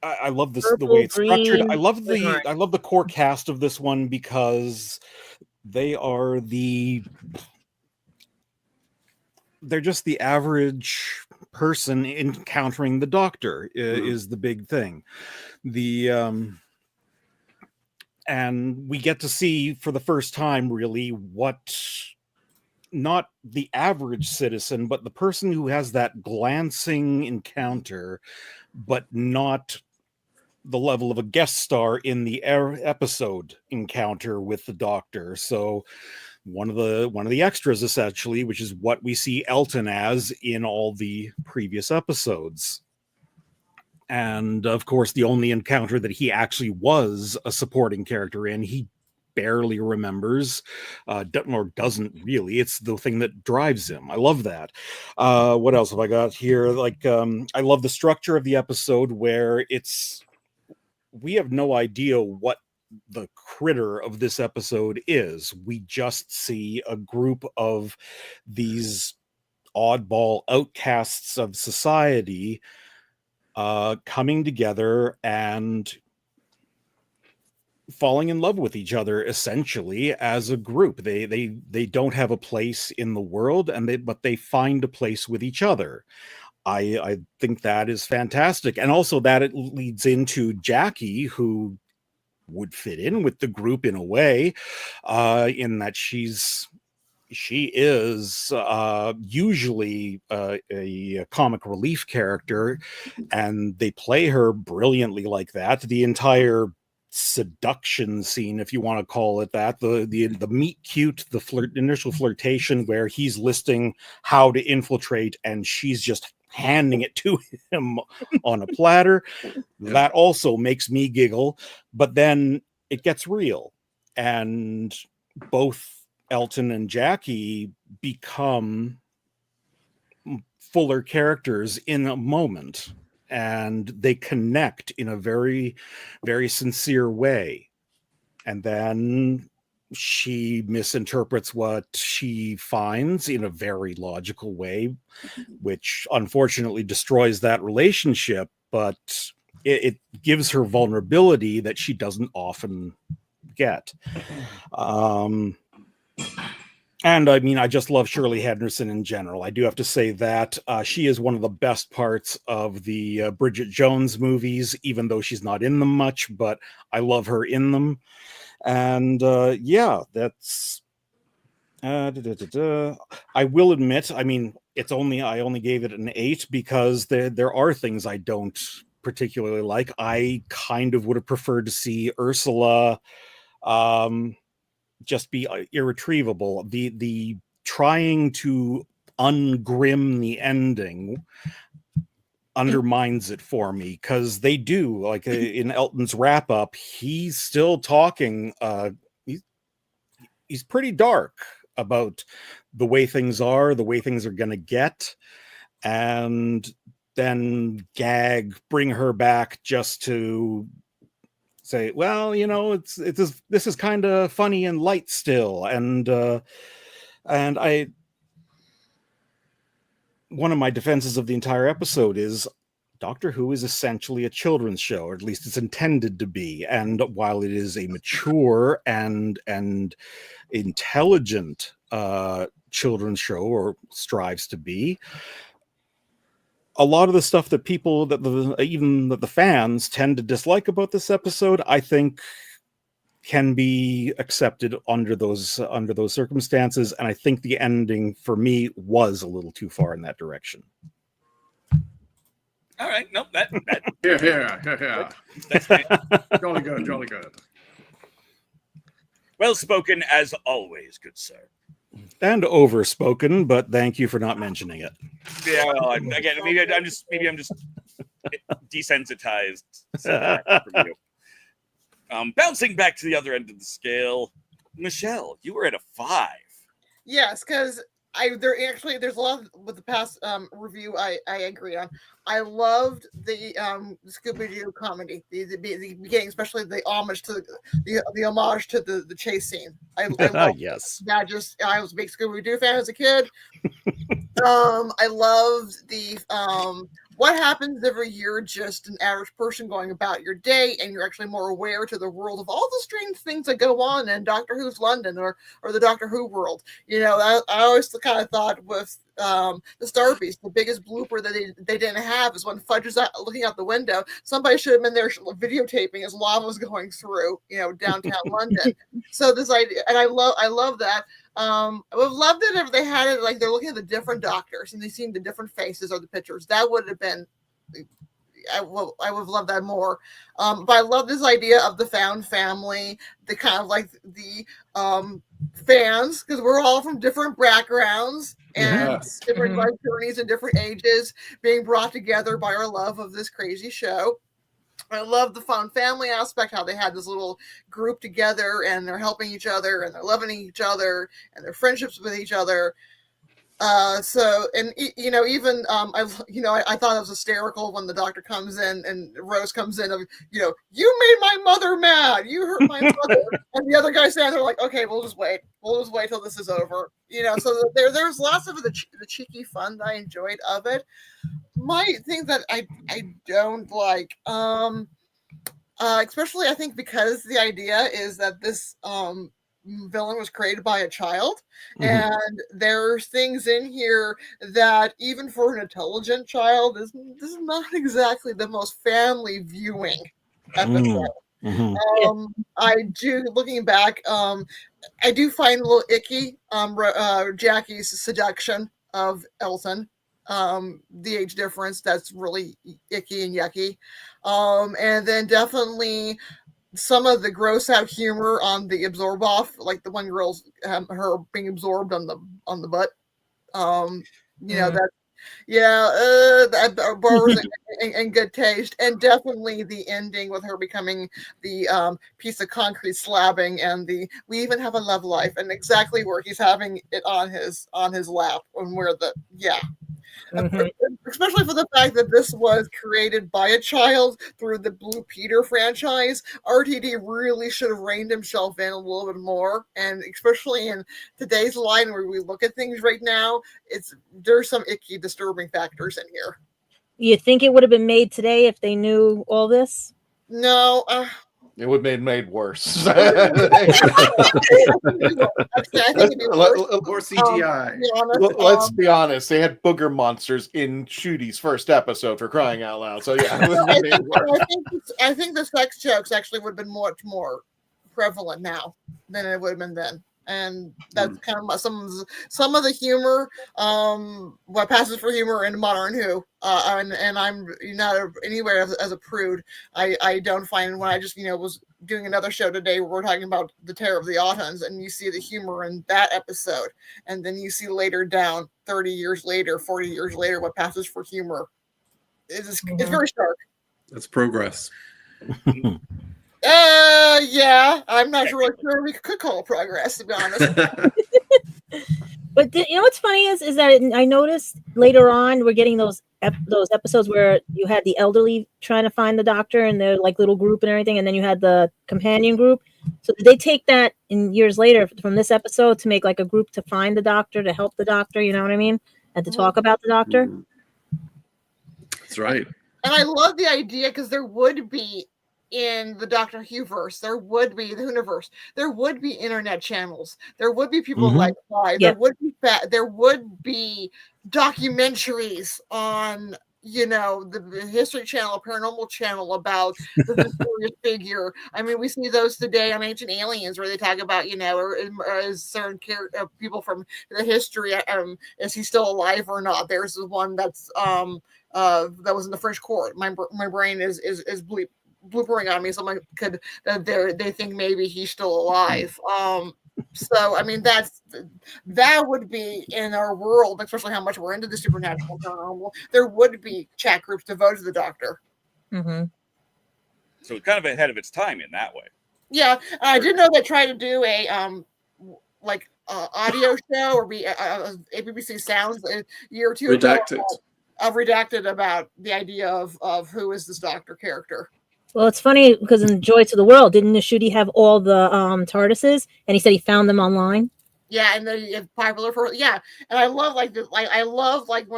I love this the way it's structured. I love the core cast of this one, because they're just the average person encountering the Doctor is the big thing. And we get to see for the first time really what, not the average citizen, but the person who has that glancing encounter, but not the level of a guest star in the episode encounter with the Doctor. So one of the extras, essentially, which is what we see Elton as in all the previous episodes. And of course, the only encounter that he actually was a supporting character in, he barely remembers, or doesn't really. It's the thing that drives him. I love that. What else have I got here? Like, I love the structure of the episode where we have no idea what the critter of this episode is. We just see a group of these oddball outcasts of society coming together and falling in love with each other, essentially, as a group. They don't have a place in the world, but they find a place with each other. I think that is fantastic. And also that it leads into Jackie, who would fit in with the group in a way, in that she is usually a comic relief character, and they play her brilliantly like that. The entire seduction scene, if you want to call it that, the meet cute, the initial flirtation where he's listing how to infiltrate and she's just handing it to him on a platter, that also makes me giggle. But then it gets real, and both Elton and Jackie become fuller characters in a moment, and they connect in a very, very sincere way. And then she misinterprets what she finds in a very logical way, which unfortunately destroys that relationship, but it gives her vulnerability that she doesn't often get. And I mean, I just love Shirley Henderson in general. I do have to say that she is one of the best parts of the Bridget Jones movies, even though she's not in them much, but I love her in them. And yeah, that's I will admit, I mean, I only gave it an 8 because there are things I don't particularly like. I kind of would have preferred to see Ursula just be irretrievable. The trying to ungrim the ending undermines it for me, because they do, like in Elton's wrap up, he's still talking. He's pretty dark about the way things are going to get, and then bring her back just to say, well, you know, this is kind of funny and light still. And one of my defenses of the entire episode is Doctor Who is essentially a children's show, or at least it's intended to be. And while it is a mature and intelligent children's show, or strives to be, a lot of the stuff that even the fans tend to dislike about this episode, I think can be accepted under those circumstances. And I think the ending for me was a little too far in that direction. All right, nope, that yeah. That's jolly good. Well spoken as always, good sir. And overspoken, but thank you for not mentioning it. Yeah, well, again, maybe I'm just desensitized from you. Bouncing back to the other end of the scale, Michelle, you were at a 5. Yes, because there's a lot with the past review I agree on. I loved the Scooby-Doo comedy, the beginning, especially the homage to the homage to the chase scene. I loved yes. That. I was a big Scooby-Doo fan as a kid. I loved the what happens every year, just an average person going about your day, and you're actually more aware to the world of all the strange things that go on in Doctor Who's London or the Doctor Who world. You know, I always kind of thought with the Starbeast, the biggest blooper that they didn't have is when Fudge was looking out the window. Somebody should have been there videotaping as lava was going through, downtown London. So this idea, and I love that. I would have loved it if they had it like they're looking at the different doctors and they seen the different faces or the pictures. That would have been, I would have loved that more. But I love this idea of the found family, the kind of like the fans, because we're all from different backgrounds and different life journeys and different ages being brought together by our love of this crazy show. I love the found family aspect, how they had this little group together and they're helping each other and they're loving each other and their friendships with each other. So, and even I thought it was hysterical when the doctor comes in and Rose comes in of, you made my mother mad, you hurt my mother, and the other guy standing there like, okay, we'll just wait till this is over. So there's lots of the cheeky fun that I enjoyed of it. My thing that I don't like, especially I think because the idea is that this villain was created by a child, and there's things in here that even for an intelligent child, this is not exactly the most family viewing episode. I do, looking back, I do find a little icky Jackie's seduction of Elton. The age difference, that's really icky and yucky. And then definitely some of the gross out humor on the Abzorbaloff, like the one girl's her being absorbed on the butt. That borrows in good taste, and definitely the ending with her becoming the piece of concrete slabbing, and we even have a love life, and exactly where he's having it on his lap, and where especially for the fact that this was created by a child through the Blue Peter franchise. RTD really should have reined himself in a little bit more, and especially in today's line where we look at things right now, there's some icky, disturbing factors in here. You think it would have been made today if they knew all this? No. It would have been made worse. More CGI. Let's be honest. They had booger monsters in Shooty's first episode, for crying out loud. So yeah, it would have been made worse. I think the sex jokes actually would have been much more prevalent now than it would have been then. And that's kind of some of the humor, what passes for humor in Modern Who, and I'm not anywhere as a prude. I don't find, when I just was doing another show today where we're talking about the Terror of the Autons, and you see the humor in that episode, and then you see later down 30 years later, 40 years later, what passes for humor. It's very stark. That's progress. Yeah, I'm not sure we could call it progress, to be honest. But what's funny is that I noticed later on we're getting those episodes where you had the elderly trying to find the doctor and their like little group and everything, and then you had the companion group. So did they take that in years later from this episode to make like a group to find the doctor, to help the doctor, you know what I mean, and to talk about the doctor? That's right. And I love the idea, because there would be, in the Doctor WHOverse, there would be the WHOniverse, there would be internet channels, there would be people like Clive, there would be documentaries on the History Channel, Paranormal Channel, about the mysterious figure. I mean, we see those today on Ancient Aliens, where they talk about or certain people from the history, is he still alive or not? There's the one that's that was in the French court. My brain is bloopering on me. Someone they think maybe he's still alive. So I mean, that would be in our world, especially how much we're into the supernatural paranormal. There would be chat groups devoted to the Doctor. So it's kind of ahead of its time in that way. Yeah, I did know they tried to do a audio show or be BBC Sounds a year or two Redacted. I've redacted about the idea of who is this Doctor character. Well, it's funny because in Joy to the World, didn't Nashudi have all the TARDISes, and he said he found them online? Yeah, and they're popular for and I love when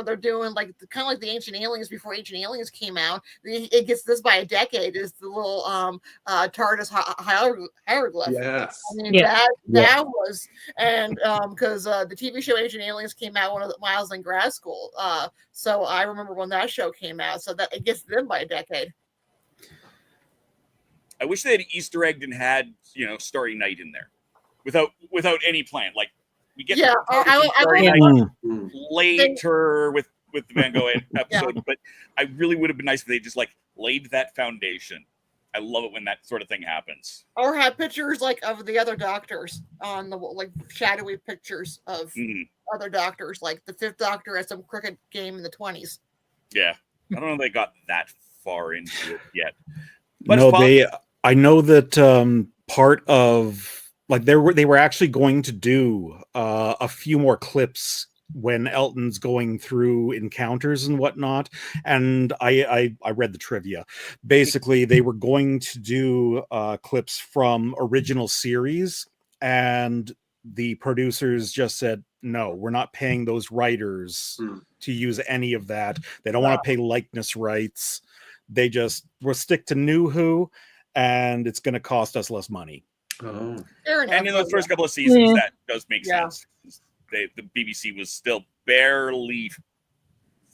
they're doing kind of like the Ancient Aliens before Ancient Aliens came out. It gets this by a decade is the little TARDIS hieroglyph. Yes, I mean that was, and because the TV show Ancient Aliens came out when I was in grad school, so I remember when that show came out. So that it gets them by a decade. I wish they had Easter egged and had Starry Night in there, without any plan. Like we get Starry Night later with the Van Gogh episode, but I really would have been nice if they just laid that foundation. I love it when that sort of thing happens. Or have pictures of the other Doctors on the shadowy pictures of other Doctors, like the Fifth Doctor at some cricket game in the 1920s. Yeah, I don't know if they got that far into it yet. No, I know that part of like they were actually going to do a few more clips when Elton's going through encounters and whatnot, and I read the trivia. Basically, they were going to do clips from original series, and the producers just said, no, we're not paying those writers to use any of that. They don't want to pay likeness rights. They just will stick to New Who, and it's going to cost us less money. Oh. And in the first couple of seasons, that does make sense. The BBC was still barely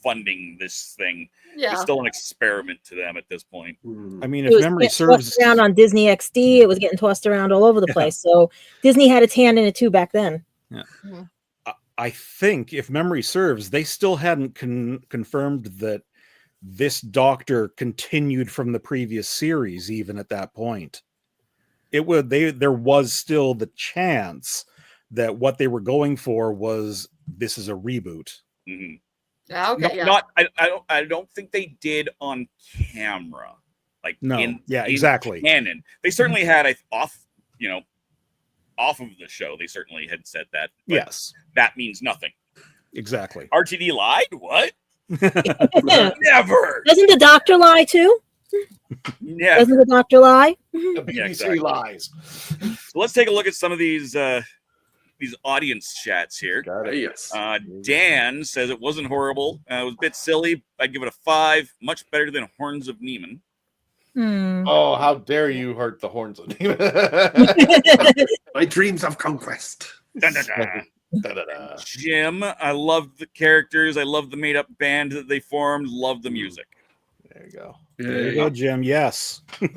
funding this thing. Yeah. It's still an experiment to them at this point. I mean, if memory serves, tossed around on Disney XD, it was getting tossed around all over the place. So Disney had its hand in it too back then. Yeah. I think, if memory serves, they still hadn't confirmed that this Doctor continued from the previous series. Even at that point, there was still the chance that what they were going for was this is a reboot. Mm-hmm. Yeah, okay. I don't think they did on camera. Like exactly. Canon. They certainly had off of the show. They certainly had said that. Yes, that means nothing. Exactly. RTD lied. What? Yeah. Never. Doesn't the Doctor lie too? Yeah. Doesn't the Doctor lie? The BBC lies. So let's take a look at some of these audience chats here. Got it. Yes. Dan says it wasn't horrible. It was a bit silly. I'd give it a 5. Much better than Horns of Niemann. Oh, how dare you hurt the Horns of Niemann. My dreams of conquest. Dun, dun, dun. Jim, I love the characters. I love the made-up band that they formed. Love the music. There you go. There you go, Jim. Yes. Yep.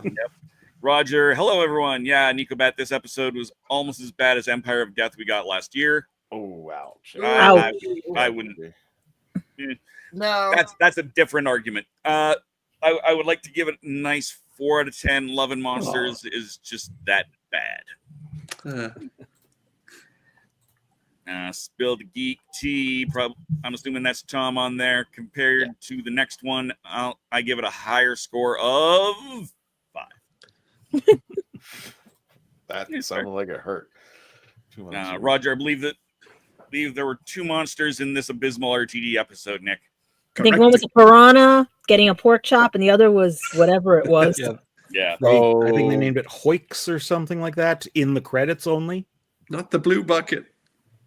Roger, hello everyone. Yeah, Nicobat, this episode was almost as bad as Empire of Death we got last year. Oh, ouch. I wouldn't. No. That's a different argument. I would like to give it a nice 4 out of 10. Love and Monsters is just that bad. Spilled Geek Tea. I'm assuming that's Tom on there. Compared to the next one, I give it a higher score of 5. That sounded like it hurt. Roger, I believe there were 2 monsters in this abysmal RTD episode, Nick. I think one was a piranha getting a pork chop, and the other was whatever it was. Yeah. I think they named it Hoiks or something like that in the credits only. Not the blue bucket.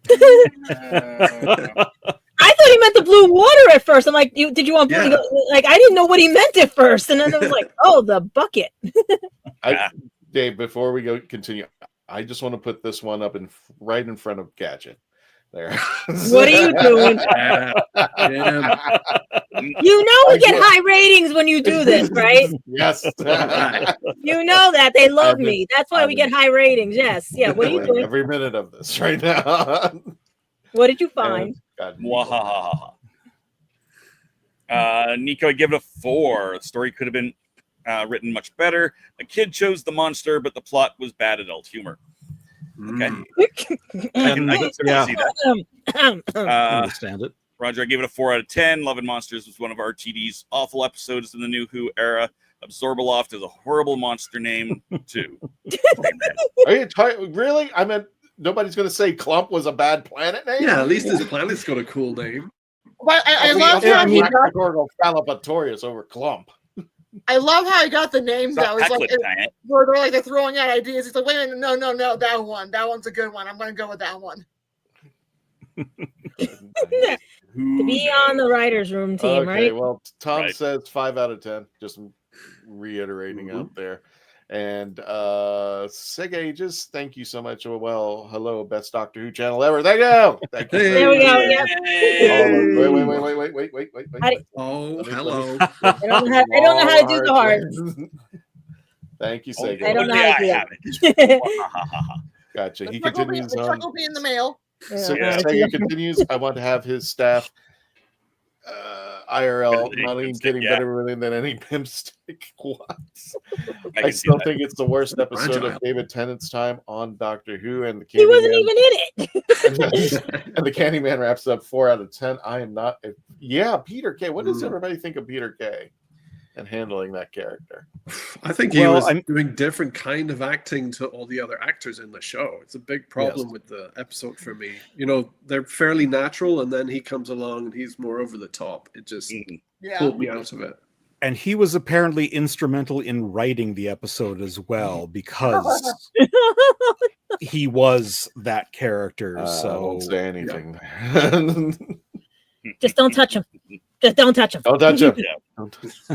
I thought he meant the blue water at first. I'm like, did you want blue? Yeah. Like, I didn't know what he meant at first, and then it was like, oh, the bucket. Dave, before we continue, I just want to put this one up right in front of Gadget. There. What are you doing? You know we get high ratings when you do this, right? Yes. You know that. They love me. That's why we get high ratings. Yes. Yeah. What are you doing? Every minute of this right now. What did you find? Nico, I give it a 4. The story could have been written much better. A kid chose the monster, but the plot was bad adult humor. Okay. I can see that. Understand it. Roger, I gave it a 4 out of 10. Love and Monsters was one of RTD's awful episodes in the New Who era. Abzorbaloff is a horrible monster name, too. Are you really? I meant nobody's going to say Clump was a bad planet name? Yeah, at least his planet's got a cool name. But I love how he got Phalapatorius over Clump. I love how he got the names that was like they're throwing out ideas. He's like, wait a minute, no, that one's a good one. I'm gonna go with that one. To be on the writers' room team, right? Well, Tom says 5 out of 10. Just reiterating out there. And Sig Ages, thank you so much. Well, hello, best Doctor Who channel ever. Thank you. Thank you. There we go. Yeah. Wait. Oh, hello. I don't know how to do the hearts. Thank you, Sig. I don't know how to do it. Gotcha. He continues. The truck will be in the mail. Sega continues. I want to have his staff IRL, not even getting better than any pimp stick. What? I still think it's the worst episode of David Tennant's time on Doctor Who, and the he wasn't even in it. And the Candyman wraps up 4 out of 10. I am not. Yeah, Peter Kay. What does everybody think of Peter Kay? and handling that character. I think he was doing different kind of acting to all the other actors in the show. It's a big problem with the episode for me. You know, they're fairly natural, and then he comes along and he's more over the top. It just pulled me out of it. And he was apparently instrumental in writing the episode as well, because he was that character. So I won't say anything. Just don't touch him. Just don't touch him. Don't touch him.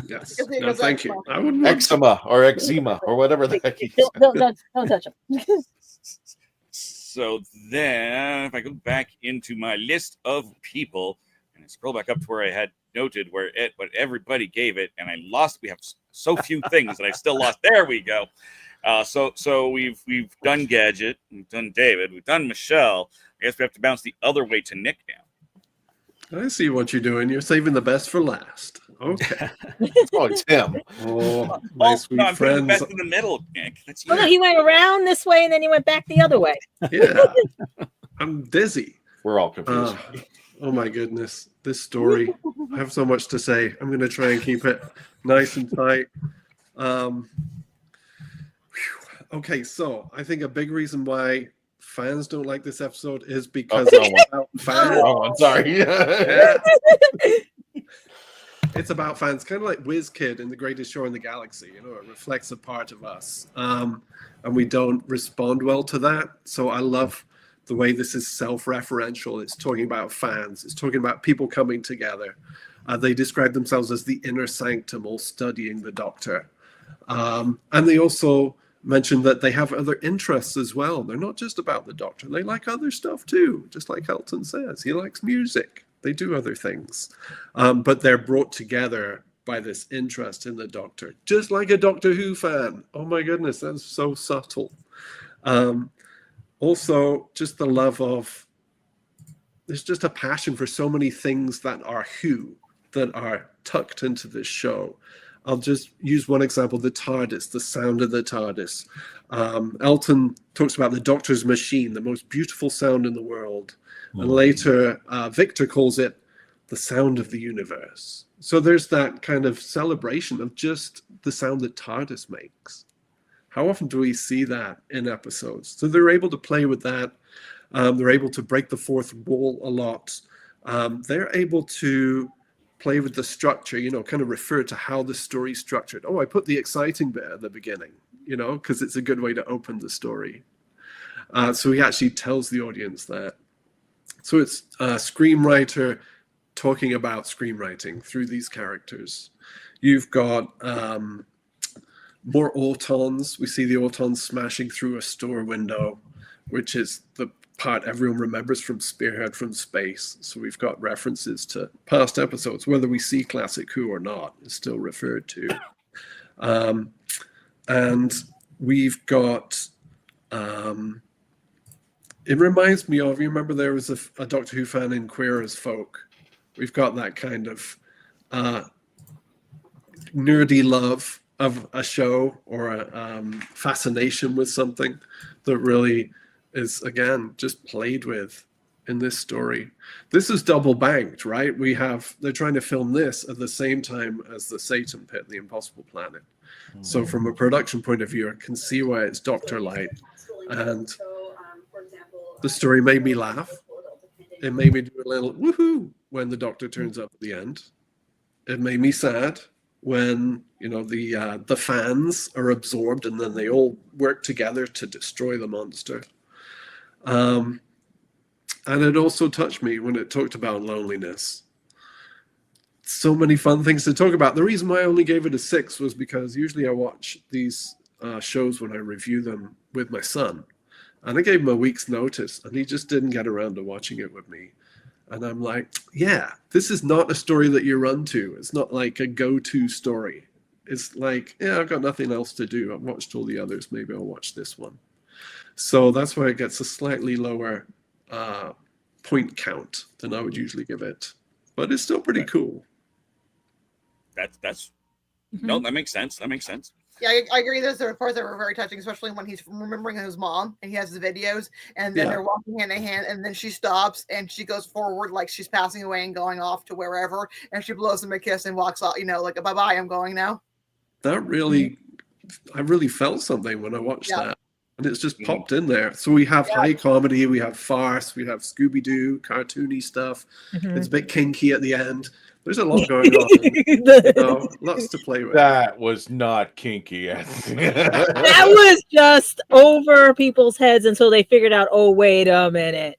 Yes. No, thank you. I wouldn't eczema or eczema or whatever the heck he said. Don't touch him. So then, if I go back into my list of people and I scroll back up to where I had noted what everybody gave it, and I lost. We have so few things that I still lost. There we go. So we've done Gadget, we've done David, we've done Michelle. I guess we have to bounce the other way to Nick now. I see what you're doing. You're saving the best for last. Okay. Oh, it's him. Oh, my sweet I'm putting the friends. best in the middle, Nick. That's Oh, no, he went around this way and then he went back the other way. Yeah. I'm dizzy. We're all confused. Oh my goodness. This story. I have so much to say. I'm going to try and keep it nice and tight. Okay, so I think a big reason why fans don't like this episode is because it's about fans. Oh, I'm sorry. It's about fans, kind of like WizKid in The Greatest Show in the Galaxy. You know, it reflects a part of us, and we don't respond well to that. So I love the way this is self-referential. It's talking about fans. It's talking about people coming together. They describe themselves as the inner sanctum, all studying the Doctor, and they also mentioned that they have other interests as well. They're not just about the Doctor. They like other stuff too, just like Elton says. He likes music. They do other things. But they're brought together by this interest in the Doctor, just like a Doctor Who fan. Oh my goodness, that's so subtle. Also, just the love of, there's just a passion for so many things that are Who, that are tucked into this show. I'll just use one example, the TARDIS, the sound of the TARDIS. Elton talks about the Doctor's machine, the most beautiful sound in the world. And later, Victor calls it the sound of the universe. So there's that kind of celebration of just the sound that TARDIS makes. How often do we see that in episodes? So they're able to play with that. They're able to break the fourth wall a lot. They're able to play with the structure, you know, kind of refer to how the story's structured. Oh, I put the exciting bit at the beginning, you know, because it's a good way to open the story. So he actually tells the audience that. So it's a screenwriter talking about screenwriting through these characters. You've got more Autons. We see the Autons smashing through a store window, which is the part everyone remembers from Spearhead from Space. So we've got references to past episodes, whether we see Classic Who or not, is still referred to. And we've got, it reminds me of, you remember there was a Doctor Who fan in Queer as Folk. We've got that kind of nerdy love of a show or a fascination with something that really is, again, just played with in this story. This is double banked, right? They're trying to film this at the same time as the Satan Pit, the Impossible Planet. So from a production point of view, I can see why it's Doctor Light. And the story made me laugh. It made me do a little woohoo when the Doctor turns up at the end. It made me sad when, you know, the fans are absorbed and then they all work together to destroy the monster. And it also touched me when it talked about loneliness. So many fun things to talk about. The reason why I only gave it a 6 was because usually I watch these shows when I review them with my son. And I gave him a week's notice and he just didn't get around to watching it with me. And I'm like, yeah, this is not a story that you run to. It's not like a go-to story. It's like, yeah, I've got nothing else to do. I've watched all the others. Maybe I'll watch this one. So that's why it gets a slightly lower point count than I would usually give it. But it's still pretty cool. That's no, that makes sense. That makes sense. Yeah, I agree. Those are parts that were very touching, especially when he's remembering his mom and he has the videos, and then they're walking hand in hand, and then she stops and she goes forward like she's passing away and going off to wherever, and she blows him a kiss and walks off. Like bye bye, I'm going now. That really, I really felt something when I watched that, and it's just popped in there. So we have high comedy, we have farce, we have Scooby Doo, cartoony stuff. It's a bit kinky at the end. There's a lot going on. Lots to play with. That was not kinky. That was just over people's heads until they figured out, oh, wait a minute.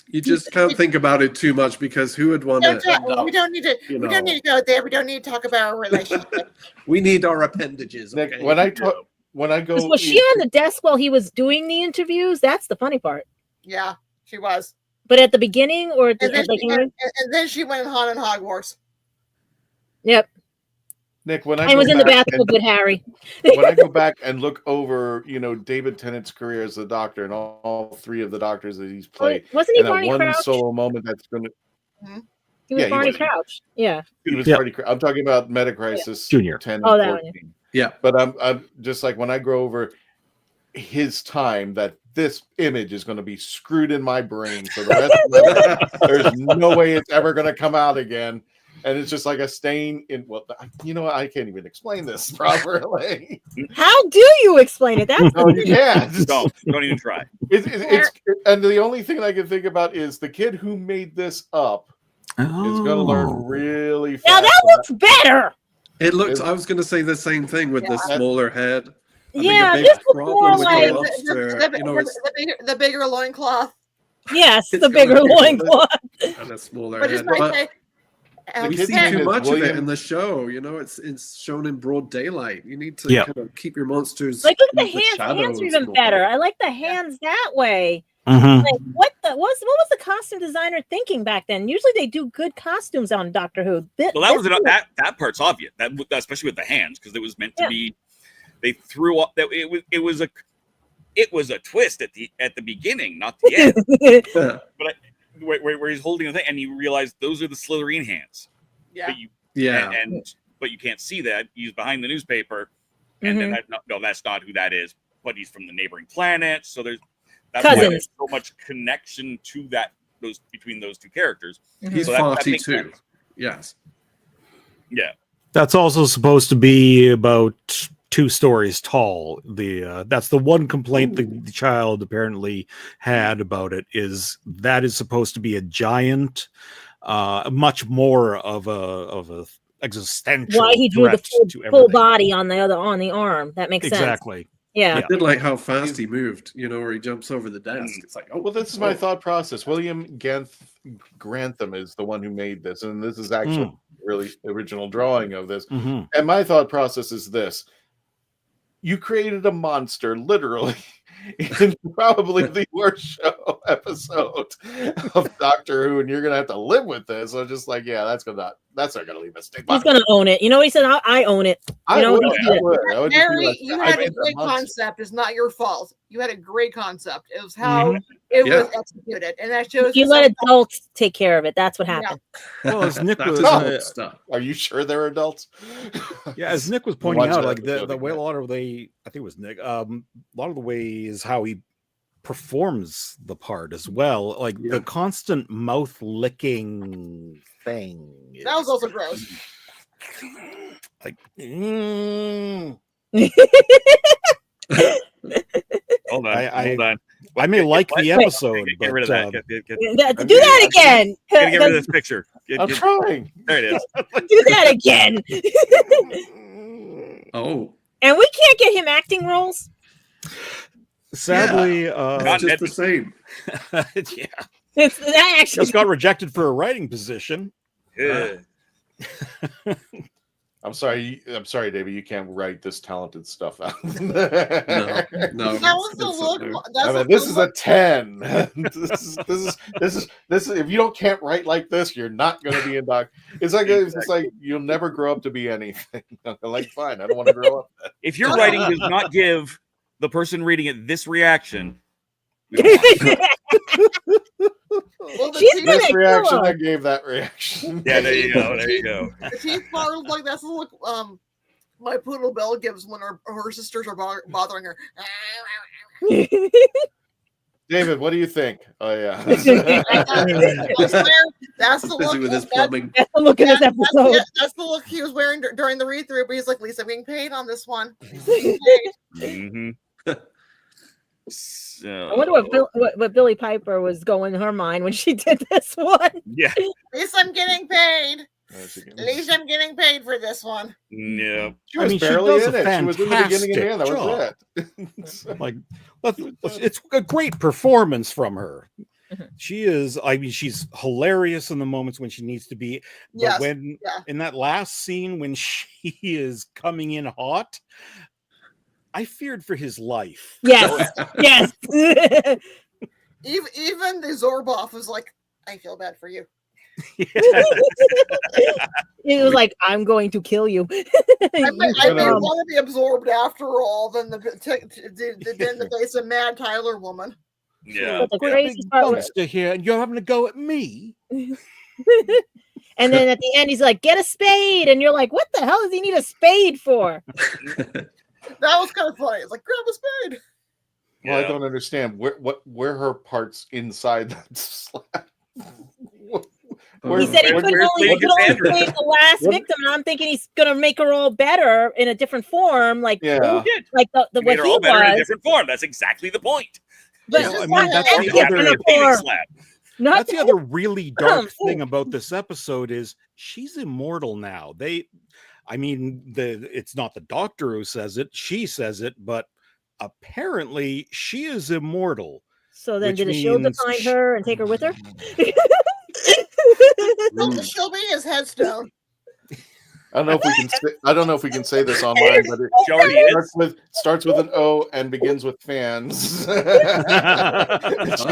You just can't think about it too much because who would want to? We don't need to. We don't need to go there. We don't need to talk about our relationship. We need our appendages. Okay? When I go, was she on the desk while he was doing the interviews? That's the funny part. Yeah, she was. But at the beginning, or at the and then she went on in Hogwarts. Yep. Nick, when I was in the bathroom with Harry. When I go back and look over, David Tennant's career as the Doctor and all three of the Doctors that he's played, wasn't he and Barney one Crouch? solo moment that's going to. He was Barney Crouch. Yeah. He was Barney Crouch. I'm talking about Metacrisis Junior 10 and that 14. one. Yeah. But I'm just like when I go over his time, that this image is going to be screwed in my brain for the rest of my life. There's no way it's ever going to come out again. And it's just like a stain in, I can't even explain this properly. How do you explain it? That's no, you can't. Don't even try. And the only thing I can think about is the kid who made this up is going to learn really fast. Now that looks better. It looks. I was going to say the same thing with the smaller head. This was more like the bigger loincloth. Yes, the bigger loincloth. And a smaller head. We see too much of it in the show. It's shown in broad daylight. You need to kind of keep your monsters. Like, look, the hands. The hands are even better. I like the hands that way. Mm-hmm. Like, what was the costume designer thinking back then? Usually they do good costumes on Doctor Who. That part's obvious. That especially with the hands, because it was meant to be. They threw up that it was a twist at the beginning, not the end. But where he's holding the thing, and you realize those are the Slytherin hands. Yeah. But you can't see that. He's behind the newspaper, and then that's not who that is. But he's from the neighboring planet, so that's why there's so much connection to between those two characters. He's so 42. Yes. Yeah. That's also supposed to be about 2 stories tall. That's the one complaint the child apparently had about it, is that is supposed to be a giant, much more of a existential. Why he drew the full body on the arm? That makes sense. Exactly. Yeah. I did like how fast he moved. Where he jumps over the desk. It's like, well, this is my thought process. William Grantham is the one who made this, and this is actually really original drawing of this. And my thought process is this. You created a monster, literally, in probably the worst show episode of Doctor Who, and you're gonna have to live with this. So just like, that's not gonna leave a stigma. He's gonna own it. You know what he said? I own it. Harry, you had a great concept. It's not your fault. You had a great concept. It was how it was executed, and that shows. You let adults take care of it. That's what happened. Well, as Nick was, are you sure they're adults? Yeah, as Nick was pointing out, like the way a lot of the I think it was Nick. A lot of the way is how he performs the part as well. Like the constant mouth licking thing. That was also gross. Like. Hold on. I may like the episode. Get rid of that. Do that again. Get rid of this picture. I'm trying. There it is. Do that again. Oh. And we can't get him acting roles. Sadly, it's just the same. It's that actually just got rejected for a writing position. I'm sorry, David. You can't write this talented stuff out. No. That was the look. This is a 10. This is. If you can't write like this, you're not going to be in doc. It's like you'll never grow up to be anything. Like, fine, I don't want to grow up. If your writing does not give the person reading it this reaction. This reaction, I gave that reaction. Yeah, there you go. The teeth part like that's look. My poodle Bill gives when her sisters are bothering her. David, what do you think? Oh yeah. That's the look. Busy with his plumbing. That's the look of this episode. That's the look he was wearing during the read through. But he's like, Lisa, I'm being paid on this one. Mm-hmm. So, I wonder what Billie Piper was going in her mind when she did this one. Yeah. Lisa, I'm getting paid. Lisa, I'm getting paid for this one. Yeah. She was barely in it. She was in the beginning and the end. That was it. Like, it's a great performance from her. She is, I mean, she's hilarious in the moments when she needs to be. But when in that last scene when she is coming in hot, I feared for his life. Yes. Yes. Even the Zorboff was like, I feel bad for you. It was like, I'm going to kill you. I may want to be absorbed after all than the face of Mad Tyler woman. Yeah. But the crazy part was, here, and you're having to go at me. and then at the end, he's like, "Get a spade," and you're like, "What the hell does he need a spade for?" That was kind of funny. It's like, grab a spade. Well, I don't understand where her parts inside that slab. He said he could only save the last victim, and I'm thinking he's gonna make her all better in a different form, like like the he made her all better in a different form. That's exactly the point. But I mean, that's the other really dark thing about this episode is she's immortal now. It's not the doctor who says it; she says it, but apparently she is immortal. So then, did the Shield find her and take her with her? She'll be his headstone. I don't know if we can say this online, but it starts with an O and begins with fans. She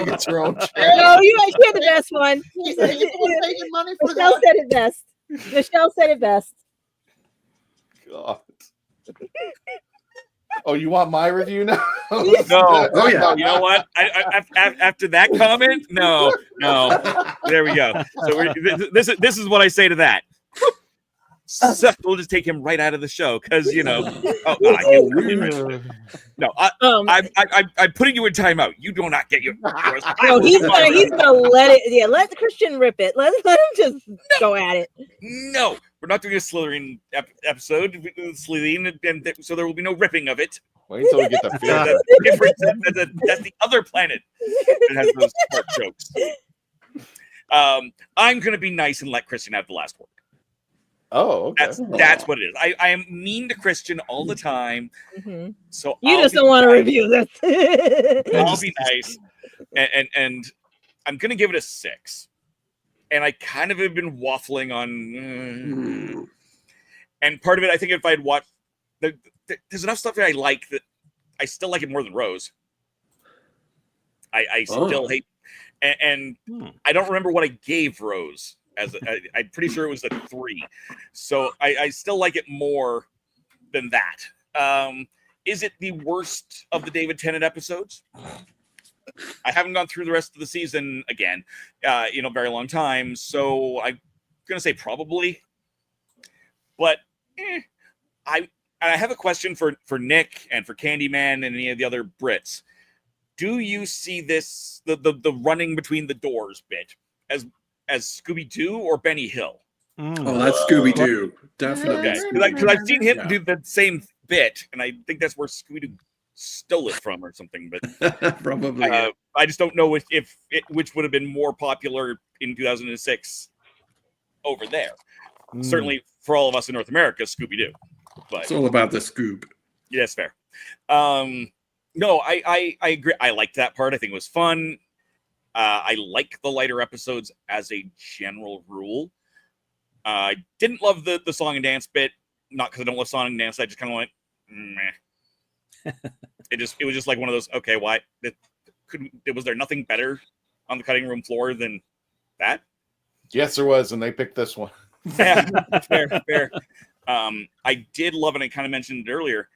gets her own. No, she had the best one. Michelle said it best. Michelle said it best. God. Oh, you want my review now? No. Oh yeah. You know what? After that comment, no. There we go. So this is what I say to that. Seth, we'll just take him right out of the show because no, I'm putting you in timeout. You do not get your. No, he's gonna let it. Yeah, let Christian rip it. Let him just go at it. No, we're not doing a Slytherin episode. Slytherin, and so there will be no ripping of it. Wait until we get the that's the other planet that has those smart jokes. I'm gonna be nice and let Christian have the last word. Oh, okay. That's what it is. I am mean to Christian all the time. Mm-hmm. So you just don't want to review this. I'll be nice, and I'm gonna give it a 6. And I kind of have been waffling on, and part of it, I think, if I'd watched, there's enough stuff that I like that I still like it more than Rose. I still hate, and I don't remember what I gave Rose. I'm pretty sure it was a 3, so I still like it more than that. Is it the worst of the David Tennant episodes? I haven't gone through the rest of the season again, in a very long time, so I'm gonna say probably. But I have a question for Nick and for Candyman and any of the other Brits. Do you see this the running between the doors bit as Scooby-Doo or Benny Hill? Oh, that's Scooby-Doo. Definitely. Okay. Because I've seen him do the same bit, and I think that's where Scooby-Doo stole it from or something. But probably. I just don't know which would have been more popular in 2006 over there. Certainly for all of us in North America, Scooby-Doo. But it's all about the Scoob. Yeah, that's fair. No, I agree. I liked that part. I think it was fun. I like the lighter episodes as a general rule. I didn't love the song and dance bit. Not because I don't love song and dance. I just kind of went, meh. It was just like one of those. Okay, why? Was there nothing better on the cutting room floor than that? Yes, there was, and they picked this one. Yeah, fair. I did love, and I kind of mentioned it earlier,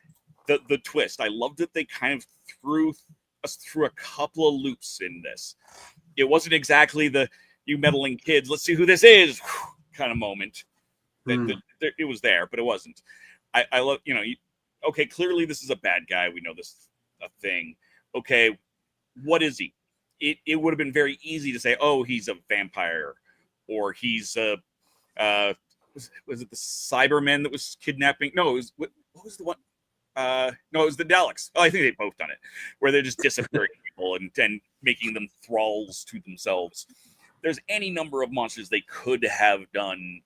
the twist. I loved that they kind of threw us through a couple of loops in this. It wasn't exactly the "you meddling kids, let's see who this is" kind of moment. It was there, but it wasn't. I love, okay, clearly this is a bad guy. We know this is a thing. Okay, what is he? It would have been very easy to say, oh, he's a vampire, or he's a was it the Cybermen that was kidnapping? No, it was what was the one? No, it was the Daleks. Oh, I think they both done it, where they're just disappearing people and making them thralls to themselves. There's any number of monsters they could have done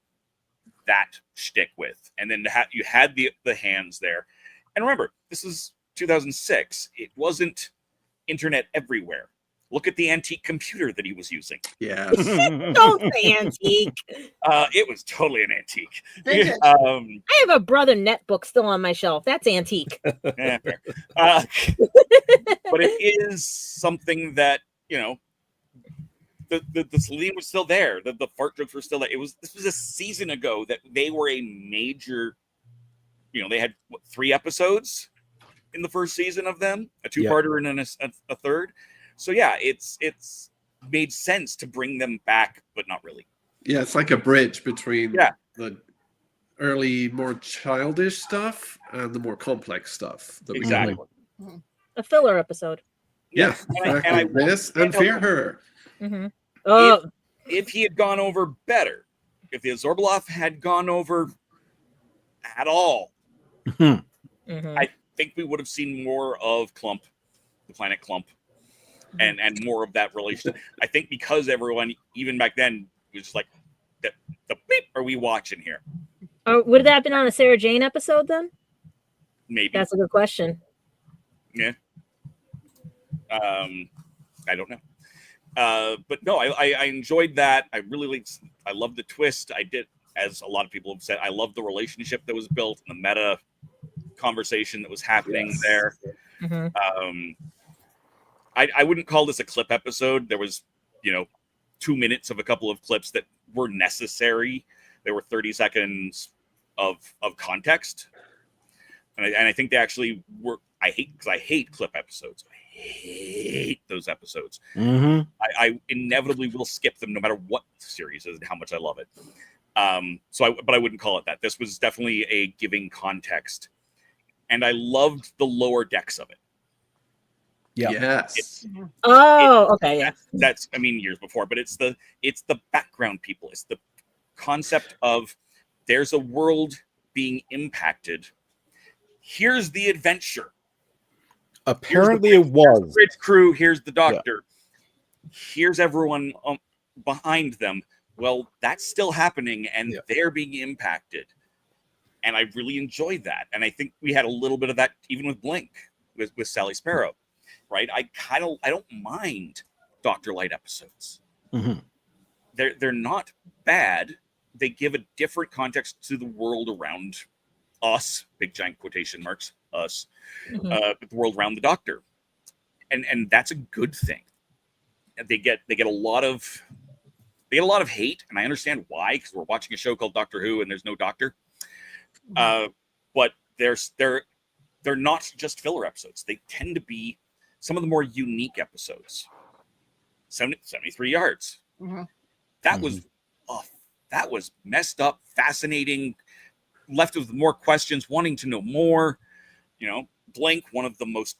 that shtick with, and then you had the hands there. And remember, this is 2006. It wasn't internet everywhere. Look at the antique computer that he was using. Yeah. Don't say antique. It was totally an antique. I have a Brother netbook still on my shelf. That's antique. Yeah, fair. But it is something that, the Celine was still there. The fart jokes were still there. This was a season ago that they were a major, they had 3 episodes in the first season of them, a 2-parter and then a third. So yeah, it's made sense to bring them back, but not really. Yeah, it's like a bridge between the early, more childish stuff and the more complex stuff. Exactly. A filler episode. Yeah, exactly. Miss and fear her. Mm-hmm. Oh, if he had gone over better, if the Abzorbaloff had gone over at all, I think we would have seen more of Clump, the planet Clump. And more of that relationship. I think because everyone, even back then, was just like, the beep, are we watching here? Would that have been on a Sarah Jane episode then? Maybe. That's a good question. Yeah. I don't know. But no, I enjoyed that. I loved the twist. I did, as a lot of people have said, I loved the relationship that was built and the meta conversation that was happening there. I wouldn't call this a clip episode. There was, 2 minutes of a couple of clips that were necessary. There were 30 seconds of context. And I think they actually were, I hate clip episodes. I hate those episodes. I inevitably will skip them no matter what the series is and how much I love it. But I wouldn't call it that. This was definitely a giving context. And I loved the lower decks of it. Yeah. Yes. Okay. Yeah. That's years before, but it's the background people. It's the concept of there's a world being impacted. Here's the adventure. Apparently it was. Bridge crew, here's the doctor. Here's everyone behind them. Well, that's still happening and they're being impacted. And I really enjoyed that. And I think we had a little bit of that even with Blink, with Sally Sparrow. Right, I don't mind Dr. Light episodes. They're not bad. They give a different context to the world around us. Big giant quotation marks. Us, the world around the Doctor, and that's a good thing. They get a lot of hate, and I understand why, because we're watching a show called Doctor Who, and there's no Doctor. But they're not just filler episodes. They tend to be some of the more unique episodes. 73 yards. That was messed up, fascinating, left with more questions, wanting to know more. Blink, one of the most.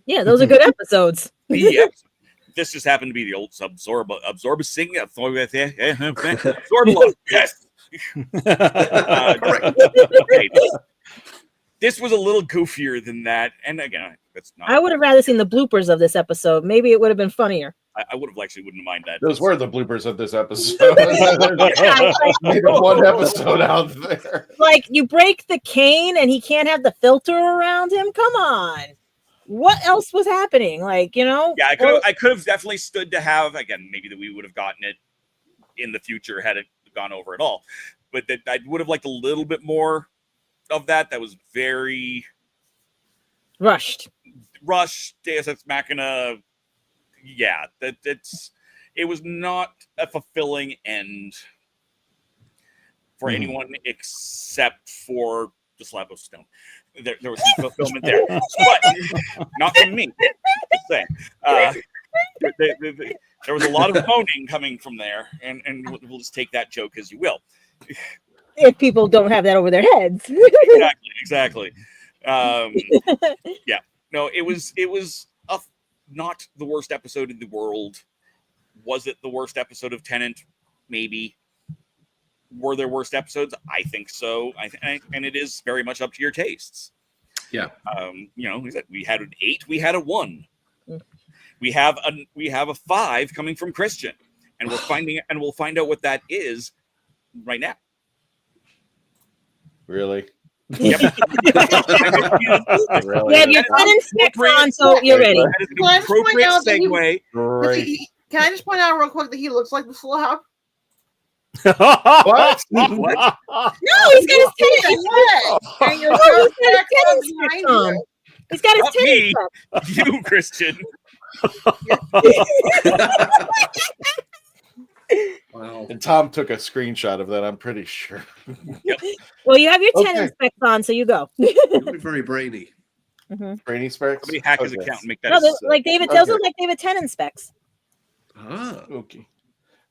Yeah, those are good episodes. This just happened to be the old Abzorbaloff. Yes. Okay. This was a little goofier than that, and again, that's not. I would have rather seen the bloopers of this episode. Maybe it would have been funnier. I would have wouldn't mind that. Those were the bloopers of this episode. One episode out there. Like, you break the cane and he can't have the filter around him. Come on. What else was happening? Yeah, I could have definitely stood to have, again, maybe that we would have gotten it in the future had it gone over at all. But that I would have liked a little bit more of that. That was very rushed. Deus Ex Machina. Yeah, it was not a fulfilling end for anyone except for the Slab of Stone. There was some fulfillment there, but not from me. Just saying. There was a lot of moaning coming from there, and we'll just take that joke as you will. if people don't have that over their heads. Exactly. Yeah. No, it was not the worst episode in the world. Was it the worst episode of Tennant? Maybe. Were there worst episodes? I think so. And it is very much up to your tastes. Yeah. We had an 8. We had a 1. We have a 5 coming from Christian, and we'll find out what that is right now. Really? Yep. You have your Tennant specs on, so you're ready. Can I just point out real quick that he looks like the Slab? What? What? No, he's got his Tennant specs on. He's got his Tennant specs. You, Christian. Wow. And Tom took a screenshot of that, I'm pretty sure. Yep. Well, you have your Tennant specs on, so you go. You're very brainy. Brainy specs? Somebody hack his account and make that. No, like David tells us, like David Tennant specs. Okay.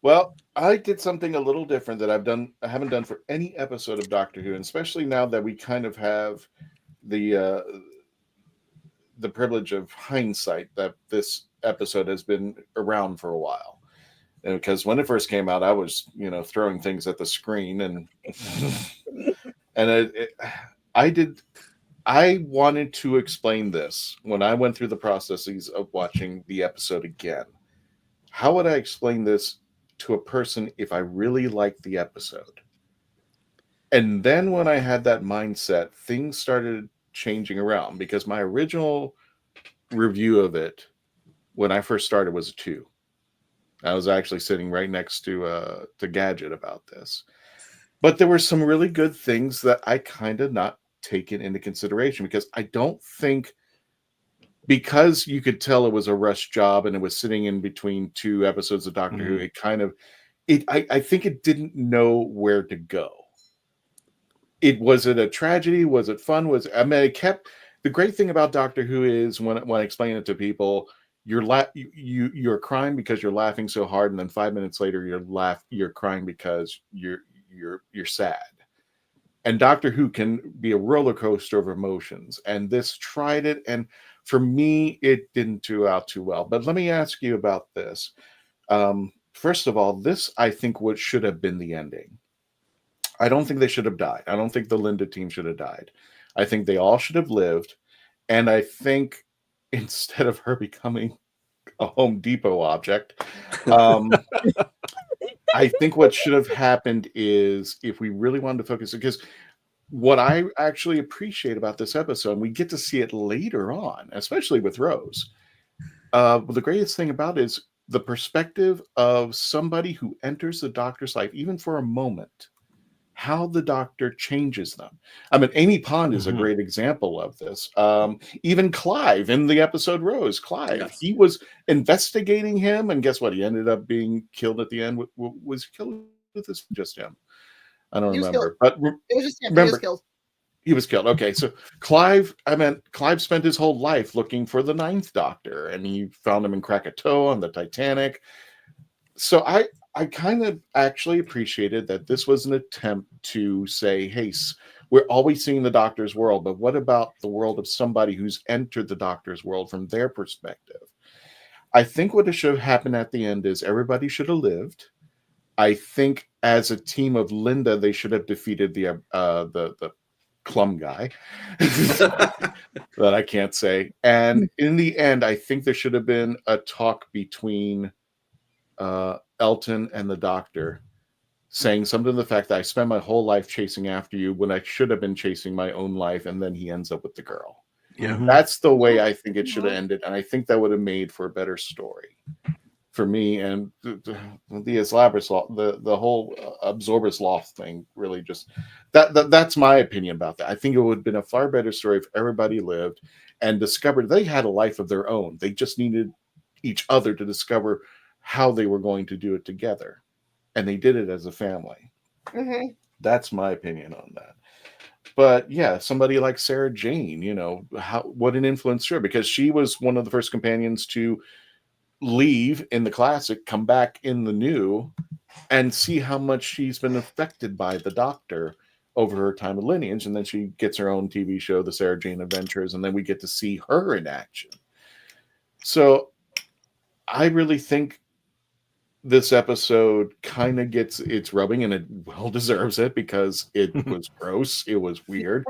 Well, I did something a little different that I haven't done for any episode of Doctor Who, and especially now that we kind of have the privilege of hindsight that this episode has been around for a while. And because when it first came out, I was, throwing things at the screen, and I wanted to explain this when I went through the processes of watching the episode again. How would I explain this to a person if I really liked the episode? And then when I had that mindset, things started changing around, because my original review of it when I first started was a 2. I was actually sitting right next to Gadget about this. But there were some really good things that I kind of not taken into consideration, because I don't think, because you could tell it was a rush job and it was sitting in between 2 episodes of Doctor Who, I think it didn't know where to go. Was it a tragedy? Was it fun? The great thing about Doctor Who is when I explain it to people, you're crying because you're laughing so hard, and then 5 minutes later you're crying because you're sad. And Doctor Who can be a roller coaster of emotions, and this tried it, and for me it didn't do out too well. But let me ask you about this. First of all, this I think should have been the ending. I don't think they should have died. I don't think the L.I.N.D.A team should have died. I think they all should have lived, and I think instead of her becoming a Home Depot object, I think what should have happened is, if we really wanted to focus, because what I actually appreciate about this episode, and we get to see it later on, especially with Rose, the greatest thing about it is the perspective of somebody who enters the Doctor's life, even for a moment, how the Doctor changes them. I mean, Amy Pond is a great example of this. Even Clive in the episode Rose, he was investigating him, and guess what? He ended up being killed at the end. Was he killed with this? Just him? I don't remember. But it was just him. He was killed. He was killed. Okay, so Clive spent his whole life looking for the 9th Doctor, and he found him in Krakatoa on the Titanic. So I kind of actually appreciated that this was an attempt to say, hey, we're always seeing the Doctor's world, but what about the world of somebody who's entered the Doctor's world from their perspective? I think what should have happened at the end is everybody should have lived. I think as a team of L.I.N.D.A, they should have defeated the Clum guy that I can't say. And in the end, I think there should have been a talk between Elton and the Doctor, saying something to the fact that I spent my whole life chasing after you when I should have been chasing my own life, and then he ends up with the girl. Yeah, that's the way I think it should have ended, and I think that would have made for a better story for me. And the whole Abzorbaloff thing really just that's my opinion about that. I think it would have been a far better story if everybody lived and discovered they had a life of their own. They just needed each other to discover how they were going to do it together, and they did it as a family. That's my opinion on that. But yeah, somebody like Sarah Jane, what an influence her, because she was one of the first companions to leave in the classic, come back in the new, and see how much she's been affected by the Doctor over her time of lineage. And then she gets her own TV show, The Sarah Jane Adventures, and then we get to see her in action. So I really think this episode kind of gets its rubbing, and it well deserves it, because it was gross. It was weird.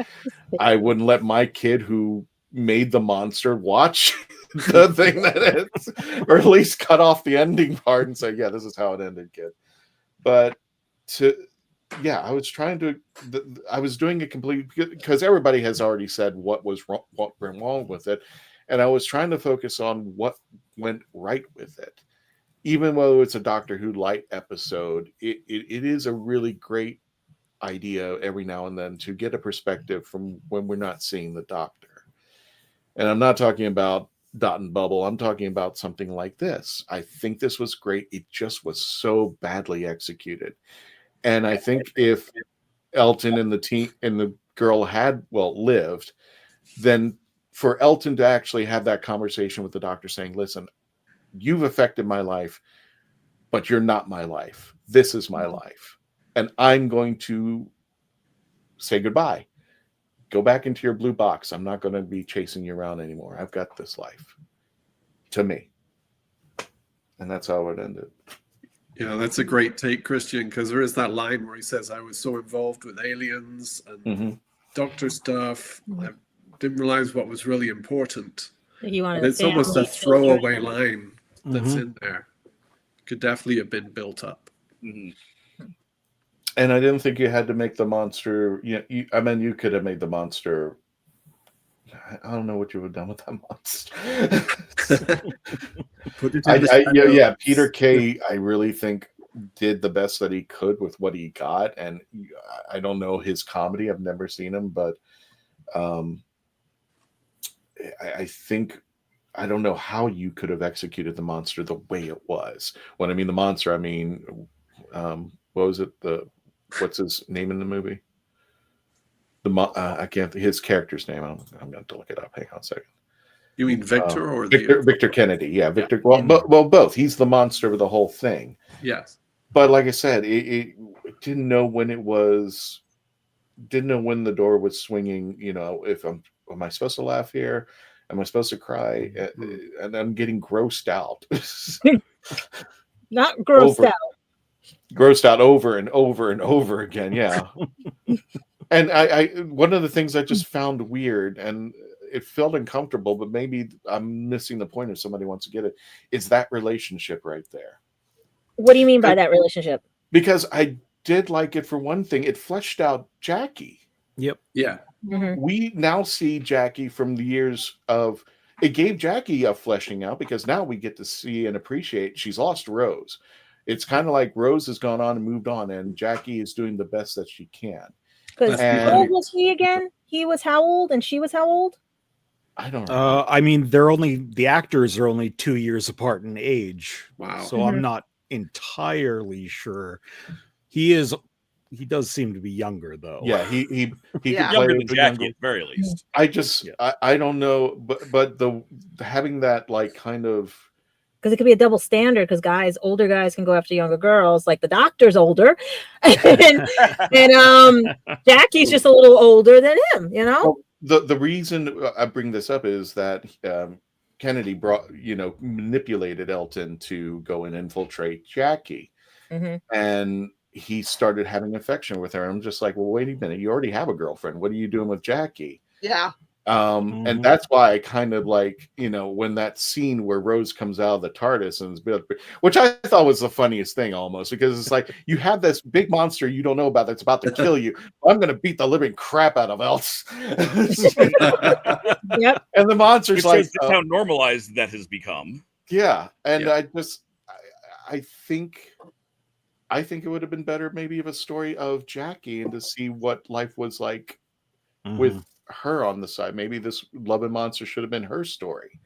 I wouldn't let my kid who made the monster watch the thing that is, or at least cut off the ending part and say, yeah, this is how it ended, kid. But I was trying to, I was doing it completely because everybody has already said what was wrong, what went wrong with it. And I was trying to focus on what went right with it. Even though it's a Doctor Who light episode, it is a really great idea every now and then to get a perspective from when we're not seeing the Doctor. And I'm not talking about Dot and Bubble. I'm talking about something like this. I think this was great. It just was so badly executed. And I think if Elton and the team and the girl had lived, then for Elton to actually have that conversation with the Doctor saying, listen, you've affected my life, but you're not my life. This is my life. And I'm going to say goodbye. Go back into your blue box. I'm not going to be chasing you around anymore. I've got this life to me. And that's how it ended. Yeah, that's a great take, Christian, because there is that line where he says, I was so involved with aliens and Doctor stuff. I didn't realize what was really important. It's almost a throwaway line that's in there. Could definitely have been built up. And I didn't think you had to make the monster. You could have made the monster. I don't know what you would have done with that monster. Peter Kay, I really think did the best that he could with what he got, and I don't know his comedy. I've never seen him, but I think I don't know how you could have executed the monster the way it was. When I mean the monster, I mean what was it? What's his name in the movie? I can't. His character's name. I'm going to look it up. Hang on a second. You mean Victor or Victor Kennedy? Yeah, Victor. Well, both. He's the monster of the whole thing. Yes. But like I said, it didn't know when it was. Didn't know when the door was swinging. If am I supposed to laugh here? Am I supposed to cry? And I'm getting grossed out. Not grossed out. Grossed out over and over and over again. Yeah. And I one of the things I just found weird, and it felt uncomfortable, but maybe I'm missing the point if somebody wants to get it, is that relationship right there. What do you mean by that relationship? Because I did like it for one thing. It fleshed out Jackie. Yep. Yeah. We now see Jackie from the years of, it gave Jackie a fleshing out because now we get to see and appreciate she's lost Rose. It's kind of like Rose has gone on and moved on, and Jackie is doing the best that she can. Because how old was he again? He was how old, and she was how old? I don't know. I mean, the actors are only 2 years apart in age. Wow. So I'm not entirely sure. He does seem to be younger, though. Yeah, he younger than Jackie at the very least. I don't know, but having that like kind of, because it could be a double standard, because older guys can go after younger girls, like the Doctor's older, and Jackie's just a little older than him, Well, the reason I bring this up is that Kennedy manipulated Elton to go and infiltrate Jackie, and he started having affection with her. I'm just like, well, wait a minute, you already have a girlfriend. What are you doing with Jackie? Yeah. And that's why I kind of like, when that scene where Rose comes out of the TARDIS and which I thought was the funniest thing almost, because it's like you have this big monster you don't know about that's about to kill you. I'm going to beat the living crap out of Elton. Yep. And the monster's It like, shows just how normalized that has become. Yeah. And I think it would have been better maybe of a story of Jackie and to see what life was like with her on the side. Maybe this Love and Monster should have been her story,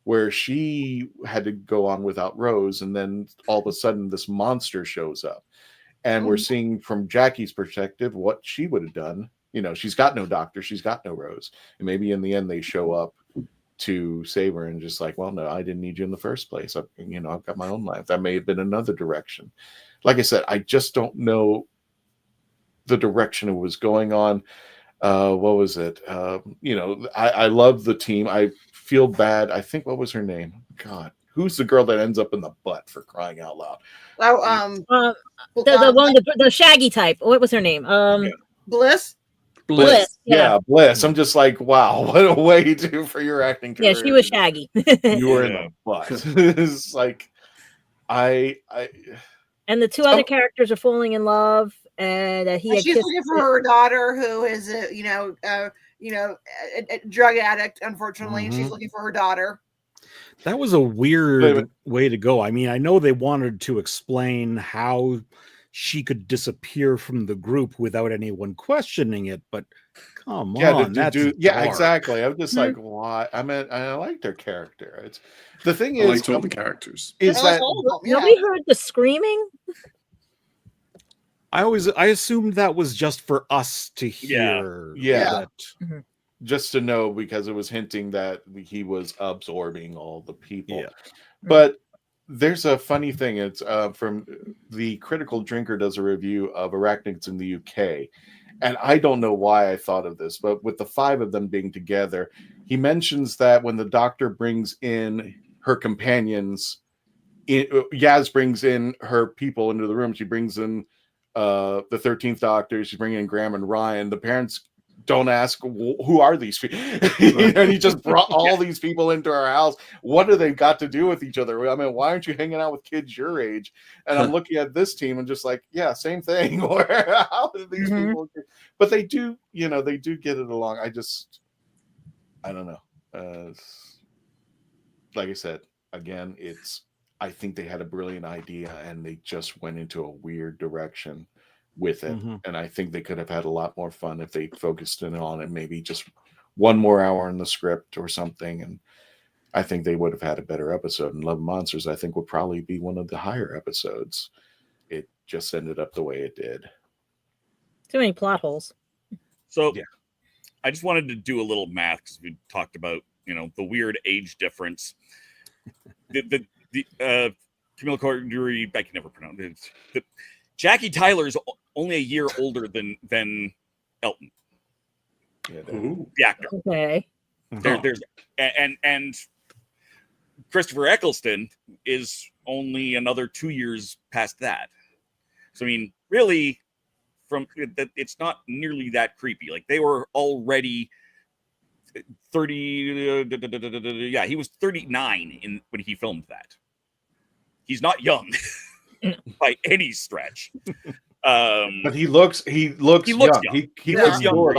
where she had to go on without Rose, and then all of a sudden this monster shows up, and we're seeing from Jackie's perspective what she would have done. She's got no Doctor, she's got no Rose, and maybe in the end they show up to save her and just like, well, no, I didn't need you in the first place. I've got my own life. That may have been another direction. like I said, I just don't know the direction it was going on. What was it? I love the team. I feel bad. I think, what was her name? God, who's the girl that ends up in the butt, for crying out loud? The one, the shaggy type. What was her name? Bliss. Bliss. Yeah, Bliss. I'm just like, wow, what a way to for your acting career. Yeah, she was shaggy. You were in the butt. It's like I and the two other characters are falling in love, and she's looking for her daughter, who is a drug addict. Unfortunately, and she's looking for her daughter. That was a weird way to go. I mean, I know they wanted to explain how she could disappear from the group without anyone questioning it, but come on, that's dark. Exactly. I'm just like, why? I mean, I liked her character. It's the thing I is, liked all the characters. Is that nobody heard the screaming? I assumed that was just for us to hear. Yeah. Just to know, because it was hinting that he was absorbing all the people. Yeah. But there's a funny thing. It's from the Critical Drinker does a review of Arachnids in the UK. And I don't know why I thought of this, but with the 5 of them being together, he mentions that when the Doctor brings in her companions, Yaz brings in her people into the room. She brings in the 13th Doctor. She's bringing in Graham and Ryan. The parents don't ask, who are these people? And he just brought all these people into our house. What do they got to do with each other? I mean, why aren't you hanging out with kids your age? And I'm looking at this team and just like, yeah, same thing. How do these people? But they do, they do get it along. I don't know. Like I said, again, I think they had a brilliant idea and they just went into a weird direction with it. And I think they could have had a lot more fun if they focused in on it, maybe just one more hour in the script or something. And I think they would have had a better episode. And Love and Monsters, I think, would probably be one of the higher episodes. It just ended up the way it did. Too many plot holes. So I just wanted to do a little math, because we talked about, the weird age difference. The Camille Coduri, I can never pronounce it. Jackie Tyler's only a year older than Elton. The actor. Okay. There's and Christopher Eccleston is only another 2 years past that. So I mean, really, it's not nearly that creepy. Like, they were already 30. He was 39 when he filmed that. He's not young by any stretch. But he looks young. He looks young.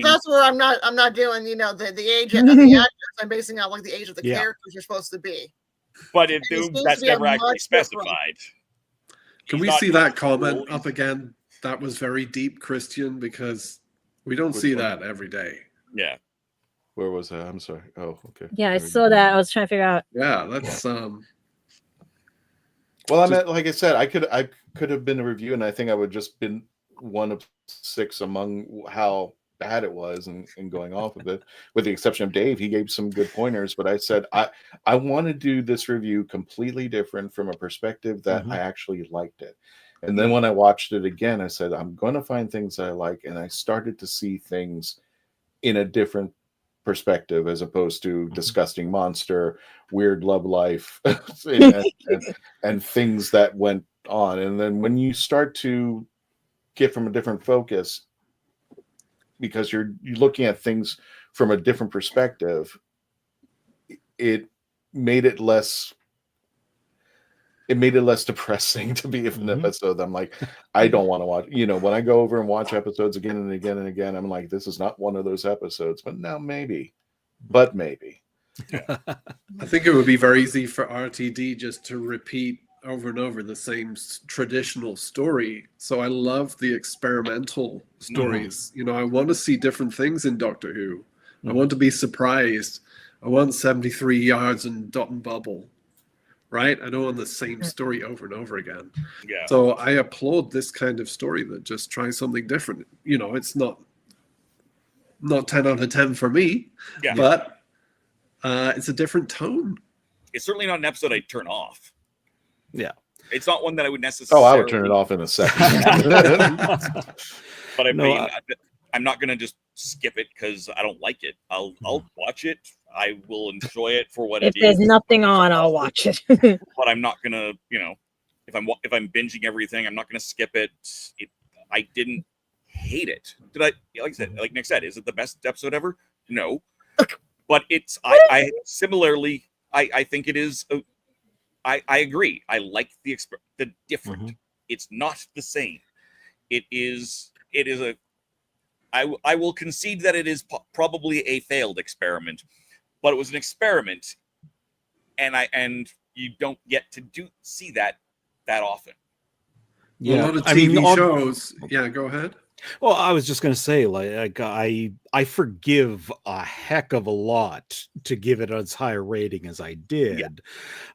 That's where I'm not doing, the age of the actors. I'm basing out like the age of the characters are supposed to be. But that's never actually specified. Can we see that comment up again? That was very deep, Christian, because we don't see that every day. Yeah. Where was that? I'm sorry. Oh, okay. Yeah, I saw that. I was trying to figure out. Yeah, that's Well, I mean, like I said, I could have been a review, and I think I would just been one of 6 among how bad it was and going off of it, with the exception of Dave. He gave some good pointers, but I said I want to do this review completely different from a perspective that I actually liked it. And then when I watched it again, I said, I'm going to find things that I like, and I started to see things in a different perspective, as opposed to disgusting monster, weird love life, and things that went on. And then when you start to get from a different focus, because you're looking at things from a different perspective, it made it less depressing to be an episode. I'm like, I don't want to watch. When I go over and watch episodes again and again and again, I'm like, this is not one of those episodes. But now maybe. I think it would be very easy for RTD just to repeat over and over the same traditional story. So I love the experimental stories. I want to see different things in Doctor Who. I want to be surprised. I want 73 yards and dot and bubble. Right? I don't want the same story over and over again. Yeah. So I applaud this kind of story that just tries something different. It's not 10 out of 10 for me, but it's a different tone. It's certainly not an episode I'd turn off. Yeah. It's not one that I would necessarily. Oh, I would turn it off in a second. But I'm not gonna just skip it because I don't like it. I'll watch it. I will enjoy it for what it is. If there's nothing on, I'll watch it. But I'm not gonna, if I'm binging everything, I'm not gonna skip it. I didn't hate it. Did I? Like I said, like Nick said, is it the best episode ever? No. But it's I similarly I think it is. I agree. I like the different. Mm-hmm. It's not the same. It is a. I will concede that it is probably a failed experiment, but it was an experiment, and you don't get to see that often. Yeah, a lot of TV shows. Yeah, go ahead. Well, I was just going to say, like I forgive a heck of a lot to give it as high a rating as I did,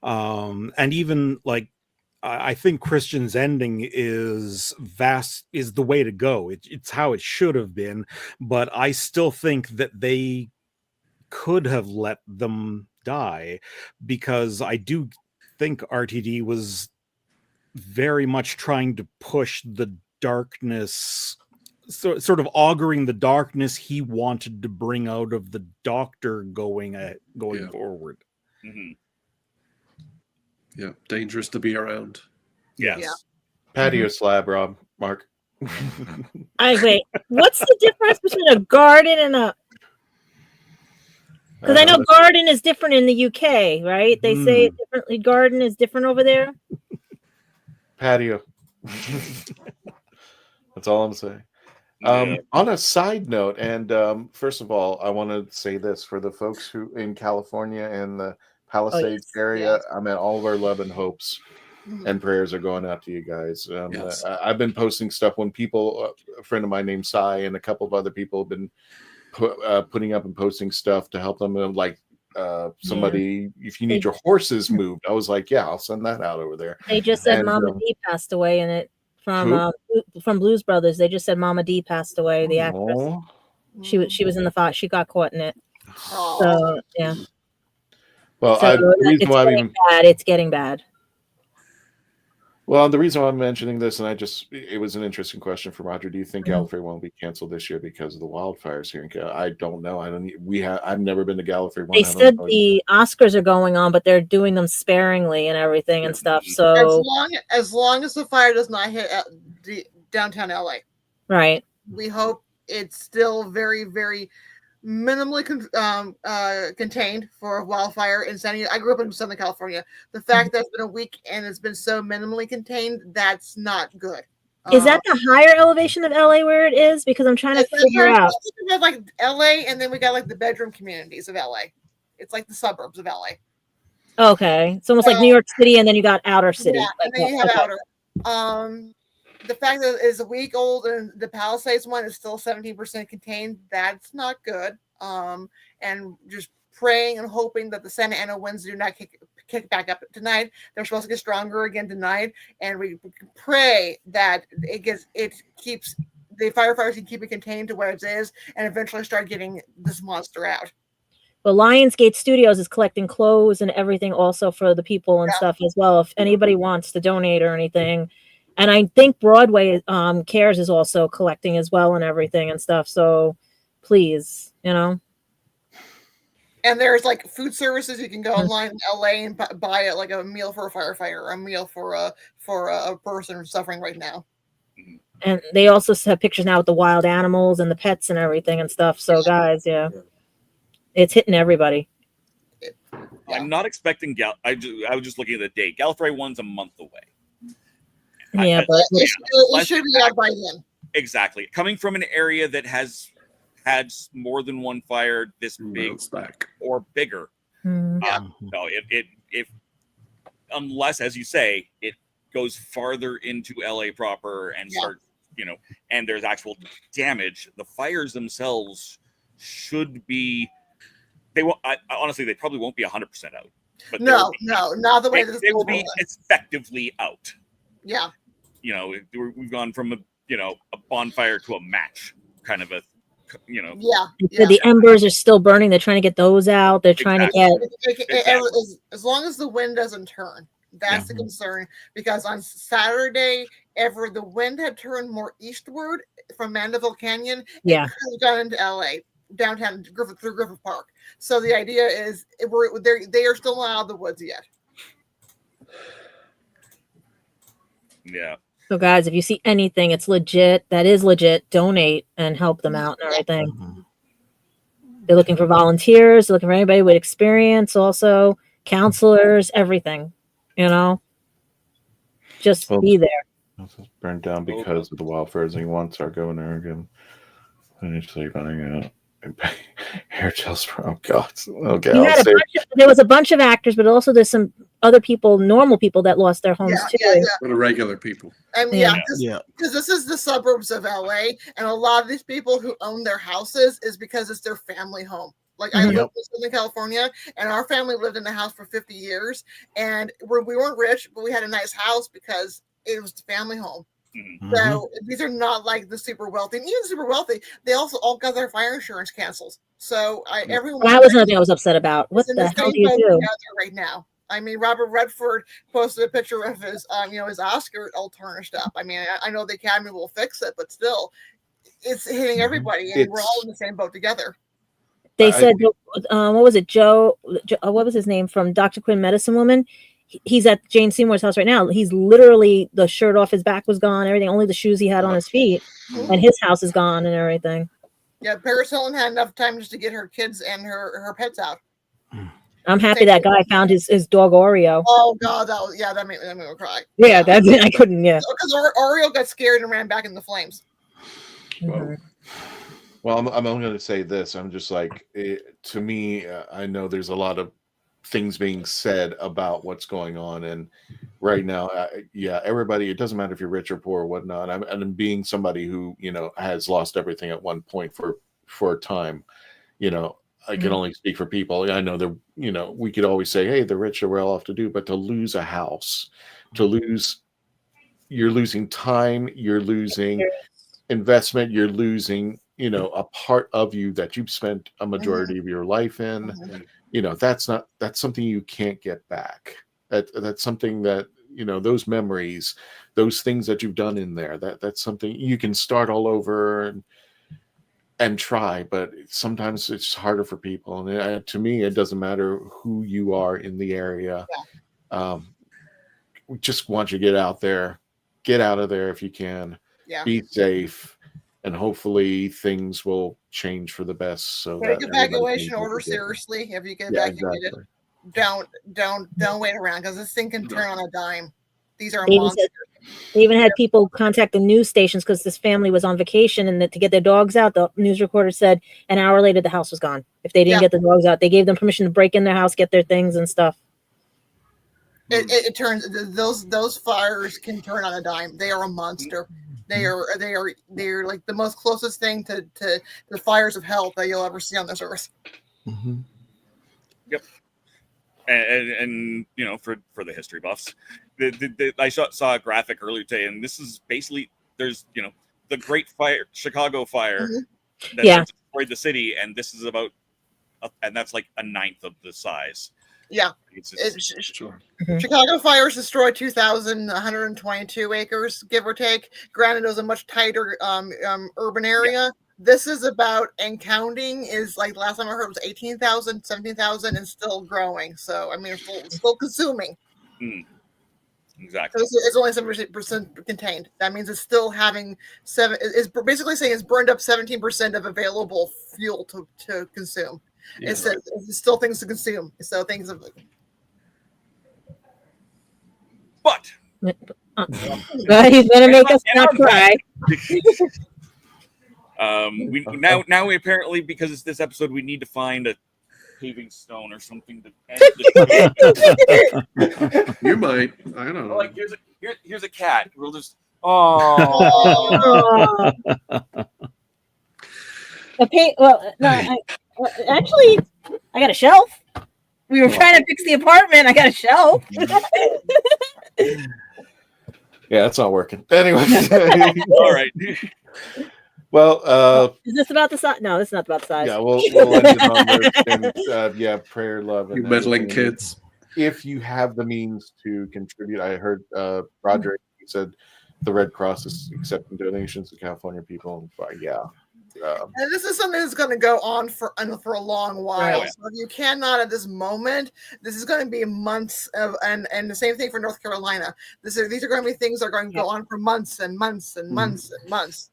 and even like I think Christian's ending is the way to go. It's how it should have been, but I still think that they could have let them die, because I do think RTD was very much trying to push the darkness, sort of auguring the darkness he wanted to bring out of the Doctor going forward. Mm-hmm. Yeah, dangerous to be around. Yes. Yeah. Patio slab, Rob, Mark. Wait, what's the difference between a garden and a... Because I know garden is different in the UK, right? They say it differently. Garden is different over there. Patio. That's all I'm saying. On a side note, and first of all, I want to say this for the folks who in California and the Palisades area. I mean, all of our love and hopes and prayers are going out to you guys. I've been posting stuff when people, a friend of mine named Sai and a couple of other people have been putting up and posting stuff to help them. Like somebody, if you need your horses moved, I was like, yeah, I'll send that out over there. They just said Mama D passed away in it from Blues Brothers. They just said Mama D passed away. The actress. She was in the fight. She got caught in it. So yeah. Well, so the reason why it's getting bad. Well, the reason why I'm mentioning this, and it was an interesting question from Roger. Do you think Gallifrey won't be canceled this year because of the wildfires here in Canada? I don't know. I've never been to Gallifrey. They said the Oscars are going on, but they're doing them sparingly and everything and stuff. So as long as the fire does not hit downtown LA, right? We hope it's still very, very minimally contained for a wildfire in San Diego. I grew up in Southern California. The fact that it's been a week and it's been so minimally contained, that's not good. Is that the higher elevation of LA where it is? Because I'm trying to figure out. We have like LA, and then we got like the bedroom communities of LA. It's like the suburbs of LA. Okay, it's almost like New York City, and then you got outer city. Yeah, and then you have outer. The fact that it's a week old and the Palisades one is still 17% contained, that's not good. And just praying and hoping that the Santa Ana winds do not kick back up tonight. They're supposed to get stronger again tonight, and we pray that it keeps the firefighters can keep it contained to where it is, and eventually start getting this monster out. Well, Lionsgate Studios is collecting clothes and everything also for the people and stuff as well. If anybody wants to donate or anything. And I think Broadway Cares is also collecting as well and everything and stuff. So please, And there's like food services. You can go online in LA and buy like a meal for a firefighter, or a meal for a person suffering right now. And they also have pictures now with the wild animals and the pets and everything and stuff. So guys, it's hitting everybody. I'm not expecting I was just looking at the date. Gallifrey 1's a month away. Yeah, but it should be out by then. Exactly. Coming from an area that has had more than one fire this big or bigger. No, if unless, as you say, it goes farther into LA proper and starts, and there's actual damage, the fires themselves should be. They won't. Honestly, they probably won't be 100% out. But no, not the way they will be effectively out. Yeah. We've gone from a bonfire to a match kind of a, The embers are still burning. They're trying to get those out. They're trying to get. As long as the wind doesn't turn, That's the concern, because on Saturday, the wind had turned more eastward from Mandeville Canyon. It could have gone into LA, downtown through Griffith Park. So the idea is they are still not out of the woods yet. Yeah. So guys, if you see anything, it's legit. That is legit. Donate and help them out and everything. They're looking for volunteers. They're looking for anybody with experience, also counselors, everything. You know, just be there. It's burned down because of the wildfires. He wants our governor again. Initially running out. Hair gels for God. Okay, there was a bunch of actors, but also there's some other people, normal people that lost their homes too. For the regular people. I mean, because this is the suburbs of LA, and a lot of these people who own their houses is because it's their family home. Like I lived in Southern California, and our family lived in the house for 50 years, and we weren't rich, but we had a nice house because it was the family home. So these are not like the super wealthy. And even the super wealthy, they also all got their fire insurance canceled. So everyone. That was another thing I was upset about. What the hell do you do right now? I mean, Robert Redford posted a picture of his, his Oscar all tarnished up. I mean, I know the Academy will fix it, but still, it's hitting everybody, and we're all in the same boat together. They said, what was it, Joe? What was his name from Dr. Quinn, Medicine Woman? He's at Jane Seymour's house right now. He's literally, the shirt off his back was gone, everything, only the shoes he had on his feet, and his house is gone and everything. Yeah, Paris Hilton had enough time just to get her kids and her pets out. I'm happy that guy found his dog Oreo. Oh God, that made me cry. Yeah, I couldn't. Yeah, because Oreo got scared and ran back in the flames. Well, I'm going to say this. I'm just like, to me, I know there's a lot of things being said about what's going on, and right now, everybody. It doesn't matter if you're rich or poor or whatnot. I'm being somebody who has lost everything at one point for a time. I can only speak for people. I know we could always say, hey, the rich are well off to do, but to lose a house, you're losing time, you're losing investment, you're losing, a part of you that you've spent a majority of your life in. That's something you can't get back. That's something that, those memories, those things that you've done in there, that's something you can start all over and try, but sometimes it's harder for people. And to me, it doesn't matter who you are in the area. We just want you to get out there, get out of there if you can, be safe, and hopefully things will change for the best. So take evacuation order seriously. If you get evacuated, don't wait around, because this thing can turn on a dime. These are monsters. They even had people contact the news stations because this family was on vacation, and to get their dogs out, the news reporter said an hour later the house was gone. If they didn't get the dogs out, they gave them permission to break in their house, get their things and stuff. It turns, those fires can turn on a dime. They are a monster. They're like the most closest thing to the fires of hell that you'll ever see on this earth. Yep. And for the history buffs, I saw a graphic earlier today, and this is basically, there's the Great Fire, Chicago Fire, that destroyed the city, and this is about, and that's like a ninth of the size. Yeah, Chicago fires destroyed 2,122 acres, give or take. Granted, it was a much tighter urban area. This is about, and counting, is like last time I heard it was 18,000, 17,000, and still growing. So I mean, it's still consuming. Exactly. It's only 7% contained. That means it's still having It's basically saying it's burned up 17% of available fuel to consume. It's still things to consume. So things of. But he's gonna make us not cry. We now we apparently, because it's this episode, we need to find a paving stone or something to end the You might. I don't know. Like here's a cat. We'll just actually, I got a shelf. We were trying to fix the apartment. I got a shelf. Yeah, it's not working. Anyway. All right. Well, is this about the size? No, this is not about the size. Yeah, we'll end it on this. And, prayer, love, and you meddling kids. if you have the means to contribute, I heard Roderick said the Red Cross is accepting donations to California people. But yeah. And this is something that's going to go on for a long while. Right. So if you cannot at this moment, this is going to be months of, and the same thing for North Carolina. These are going to be things that are going to go on for months and months and months and months.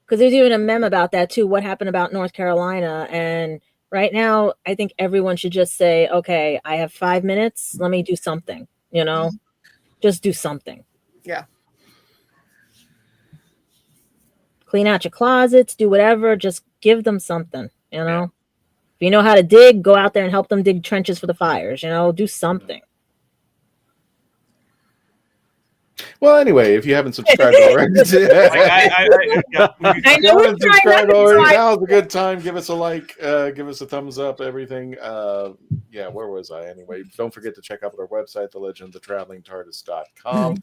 Because there's even a meme about that too. What happened about North Carolina? And right now, I think everyone should just say, okay, I have 5 minutes. Let me do something, just do something. Yeah. Clean out your closets, do whatever, just give them something, If you know how to dig, go out there and help them dig trenches for the fires, do something. Well, anyway, if you haven't subscribed already, I know haven't subscribed already, now's a good time. Give us a like, give us a thumbs up, everything. Yeah, where was I anyway? Don't forget to check out our website, thelegendofthetravelingtardis.com.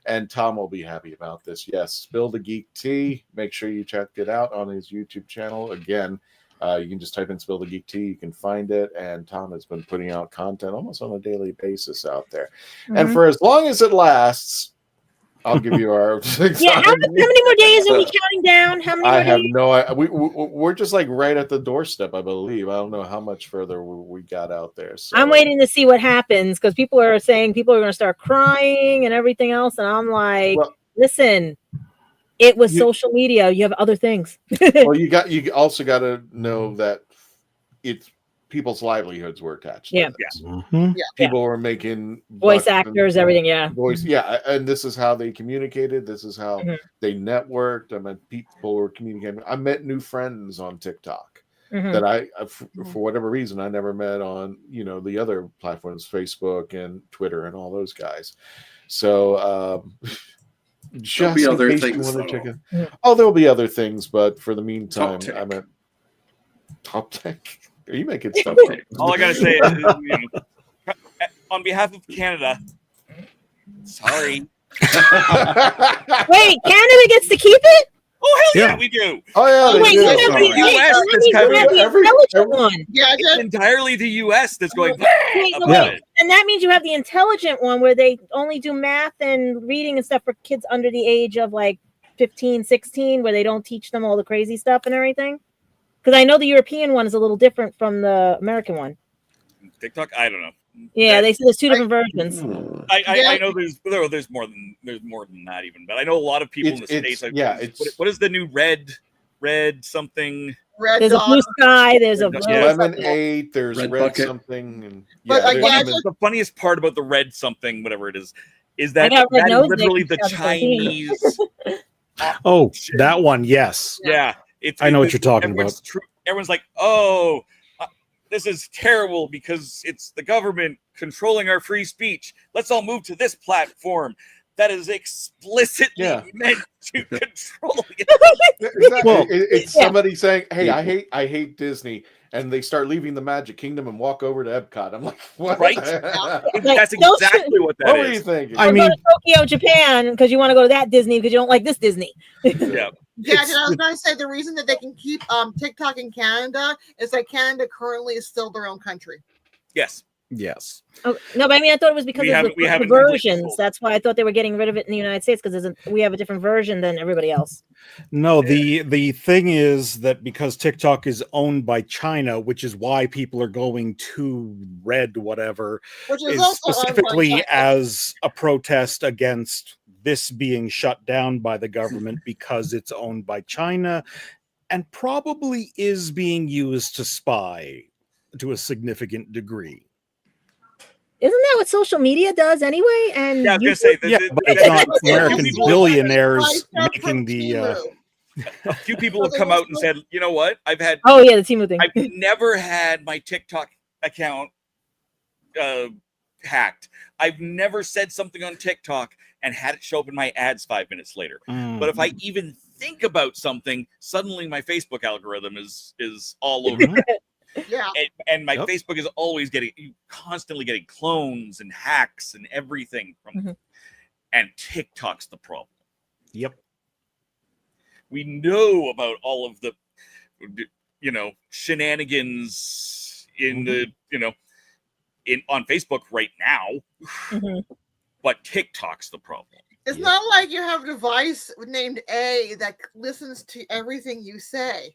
And Tom will be happy about this. Yes, Spill the Geek Tea. Make sure you check it out on his YouTube channel. Again, you can just type in Spill the Geek Tea. You can find it. And Tom has been putting out content almost on a daily basis out there. Mm-hmm. And for as long as it lasts, I'll give you our. Yeah, how many more days are we counting down? How many? I have no idea. We're just like right at the doorstep, I believe. I don't know how much further we got out there. So. I'm waiting to see what happens because people are saying people are going to start crying and everything else, and I'm like, listen, it was social media. You have other things. Well, you also got to know that it's. People's livelihoods were attached. Yeah. Mm-hmm. People were making voice actors, everything. Yeah. And this is how they communicated. This is how they networked. I mean, people were communicating. I met new friends on TikTok that I, for whatever reason, I never met on, the other platforms, Facebook and Twitter and all those guys. So, there'll be other things. There'll be other things, but for the meantime, I meant Top Tech. Are you making stuff up? All I gotta say is, on behalf of Canada, sorry. Wait, Canada gets to keep it? Oh hell yeah, we do. Oh yeah, wait, it's entirely the U.S. that's going. And that means you have the intelligent one where they only do math and reading and stuff for kids under the age of like 15, 16, where they don't teach them all the crazy stuff and everything. Because I know the European one is a little different from the American one. TikTok, I don't know. Yeah, they said there's two different versions. I know there's more than that even, but I know a lot of people in the States. What is the new red something? There's a blue sky. There's a lemonade. There's red something. And the funniest part about the red something, whatever it is that is literally the Chinese. Oh, that one, yes. Yeah. I know what you're talking about. Everyone's like, this is terrible because it's the government controlling our free speech. Let's all move to this platform that is explicitly meant to control you. Exactly. Well, it's somebody saying, "Hey, I hate Disney," and they start leaving the Magic Kingdom and walk over to Epcot. I'm like, what? Right? That's exactly what that is. What were you thinking? I mean, go to Tokyo, Japan, because you want to go to that Disney because you don't like this Disney. Yeah. Yeah, I was going to say the reason that they can keep TikTok in Canada is that Canada currently is still their own country. Yes. Yes. Oh, no, but I mean, I thought it was because of the versions. That's why I thought they were getting rid of it in the United States because we have a different version than everybody else. No, the thing is that because TikTok is owned by China, which is why people are going to Red whatever, which is specifically as a protest against this being shut down by the government because it's owned by China and probably is being used to spy to a significant degree. Isn't that what social media does anyway? And yeah, I was gonna say, but it's not American billionaires making the. A few people have come out and said, "You know what? the Temu thing. I've never had my TikTok account hacked. I've never said something on TikTok and had it show up in my ads 5 minutes later. But if I even think about something, suddenly my Facebook algorithm is all over it." Yeah, and my Facebook is always constantly getting clones and hacks and everything from, and TikTok's the problem. Yep, we know about all of the, shenanigans in the, on Facebook right now, but TikTok's the problem. It's not like you have a device named A that listens to everything you say.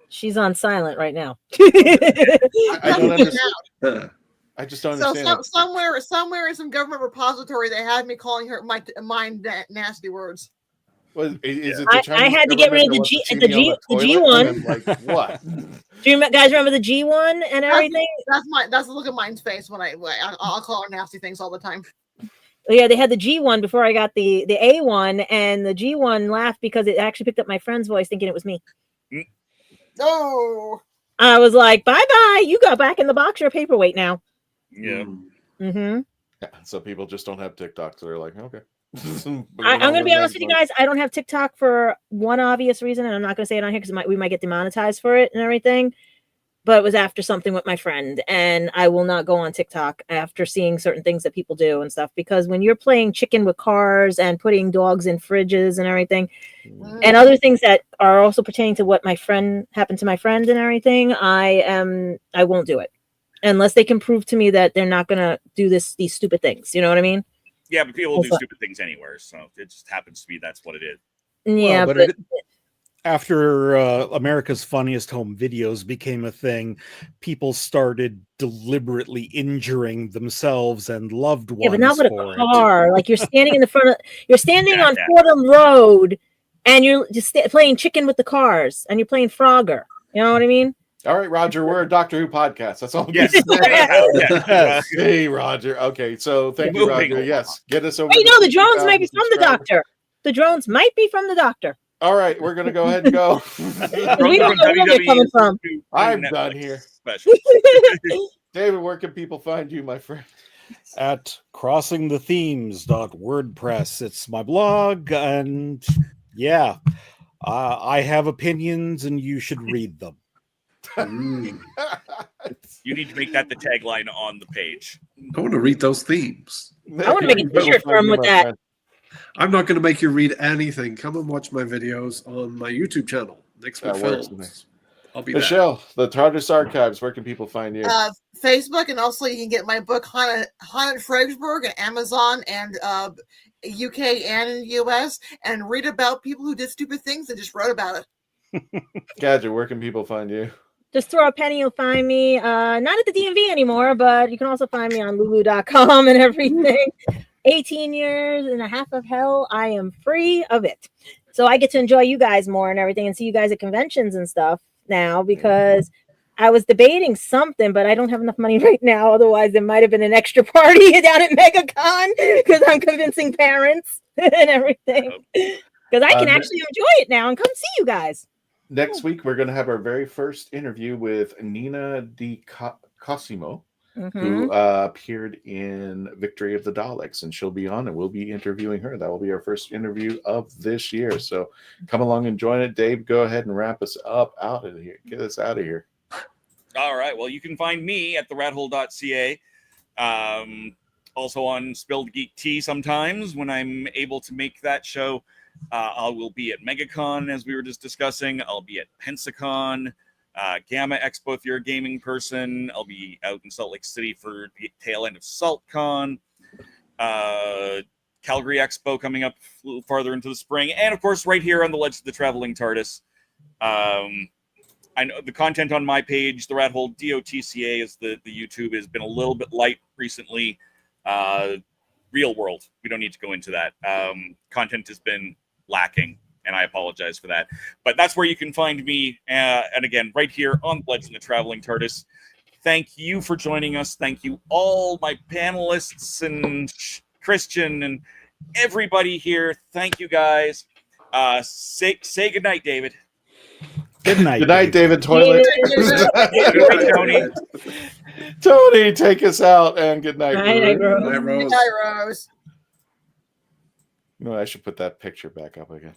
She's on silent right now. I don't understand. I just don't understand. So somewhere in some government repository, they had me calling her my nasty words. Well, is it I had to get rid of the G1. Like what? Do you guys remember the G1 and everything? That's the look of mine's face when I'll call her nasty things all the time. Yeah, they had the G1 before I got the A1, and the G1 laughed because it actually picked up my friend's voice, thinking it was me. Oh, I was like, bye. You got back in the box. You're a paperweight now. Yeah. Yeah, so people just don't have TikTok, so they're like, okay. I'm going to be honest with you guys. I don't have TikTok for one obvious reason, and I'm not going to say it on here because we might get demonetized for it and everything. But it was after something with my friend, and I will not go on TikTok after seeing certain things that people do and stuff. Because when you're playing chicken with cars and putting dogs in fridges and everything, and other things that are also pertaining to what happened to my friend and everything, I won't do it unless they can prove to me that they're not going to do these stupid things. You know what I mean? Yeah, but people do stupid things anywhere, so it just happens to be that's what it is. Yeah, well, but after America's Funniest Home Videos became a thing, people started deliberately injuring themselves and loved ones. Yeah, but not with a car. Like you're standing on Yeah. Fordham Road, and you're just playing chicken with the cars, and you're playing Frogger. You know what I mean? All right, Roger, we're a Doctor Who podcast. That's all. Yes. Hey, Roger. Okay, so thank you, Roger. Yes, get us over. Hey, the drones might be from the Doctor. The drones might be from the Doctor. All right, we're gonna go ahead and go. We don't know where they're coming from. I'm done here. David, where can people find you, my friend? At crossingthethemes.wordpress. It's my blog, and yeah, I have opinions, and you should read them. You need to make that the tagline on the page. I want to read those themes. I want to make a t-shirt for him with that. I'm not going to make you read anything. Come and watch my videos on my YouTube channel. Next week films. I'll be Michelle, the TARDIS Archives. Where can people find you? Facebook, and also you can get my book Haunted Fredericksburg at Amazon and UK and in the US, and read about people who did stupid things and just wrote about it. Gadget, where can people find you? Just throw a penny, you'll find me. Not at the DMV anymore, but you can also find me on Lulu.com and everything. 18 years and a half of hell, I am free of it. So I get to enjoy you guys more and everything and see you guys at conventions and stuff now, because I was debating something, but I don't have enough money right now. Otherwise, there might have been an extra party down at MegaCon because I'm convincing parents and everything. Because I can actually enjoy it now and come see you guys. Next week, we're going to have our very first interview with Nina Di Cosimo, who appeared in Victory of the Daleks, and she'll be on, and we'll be interviewing her. That will be our first interview of this year. So come along and join it. Dave, go ahead and wrap us up out of here. Get us out of here. All right. Well, you can find me at therathole.ca. Also on Spilled Geek Tea sometimes when I'm able to make that show. I will be at MegaCon, as we were just discussing. I'll be at Pensacon, Gamma Expo if you're a gaming person. I'll be out in Salt Lake City for the tail end of SaltCon. Calgary Expo coming up a little farther into the spring. And, of course, right here on the Legend of the Traveling TARDIS. I know the content on my page, the Rat Hole DOTCA, is the YouTube, has been a little bit light recently. Real world, we don't need to go into that. Content has been lacking, and I apologize for that. But that's where you can find me. And again, right here on Legend of the Traveling TARDIS. Thank you for joining us. Thank you all my panelists and Christian and everybody here. Thank you guys. Say goodnight, David. Good night. Good night, David Toilet. Good night, Tony. Tony, take us out, and good night. Night, Rose. Hi, Rose. You know, I should put that picture back up again.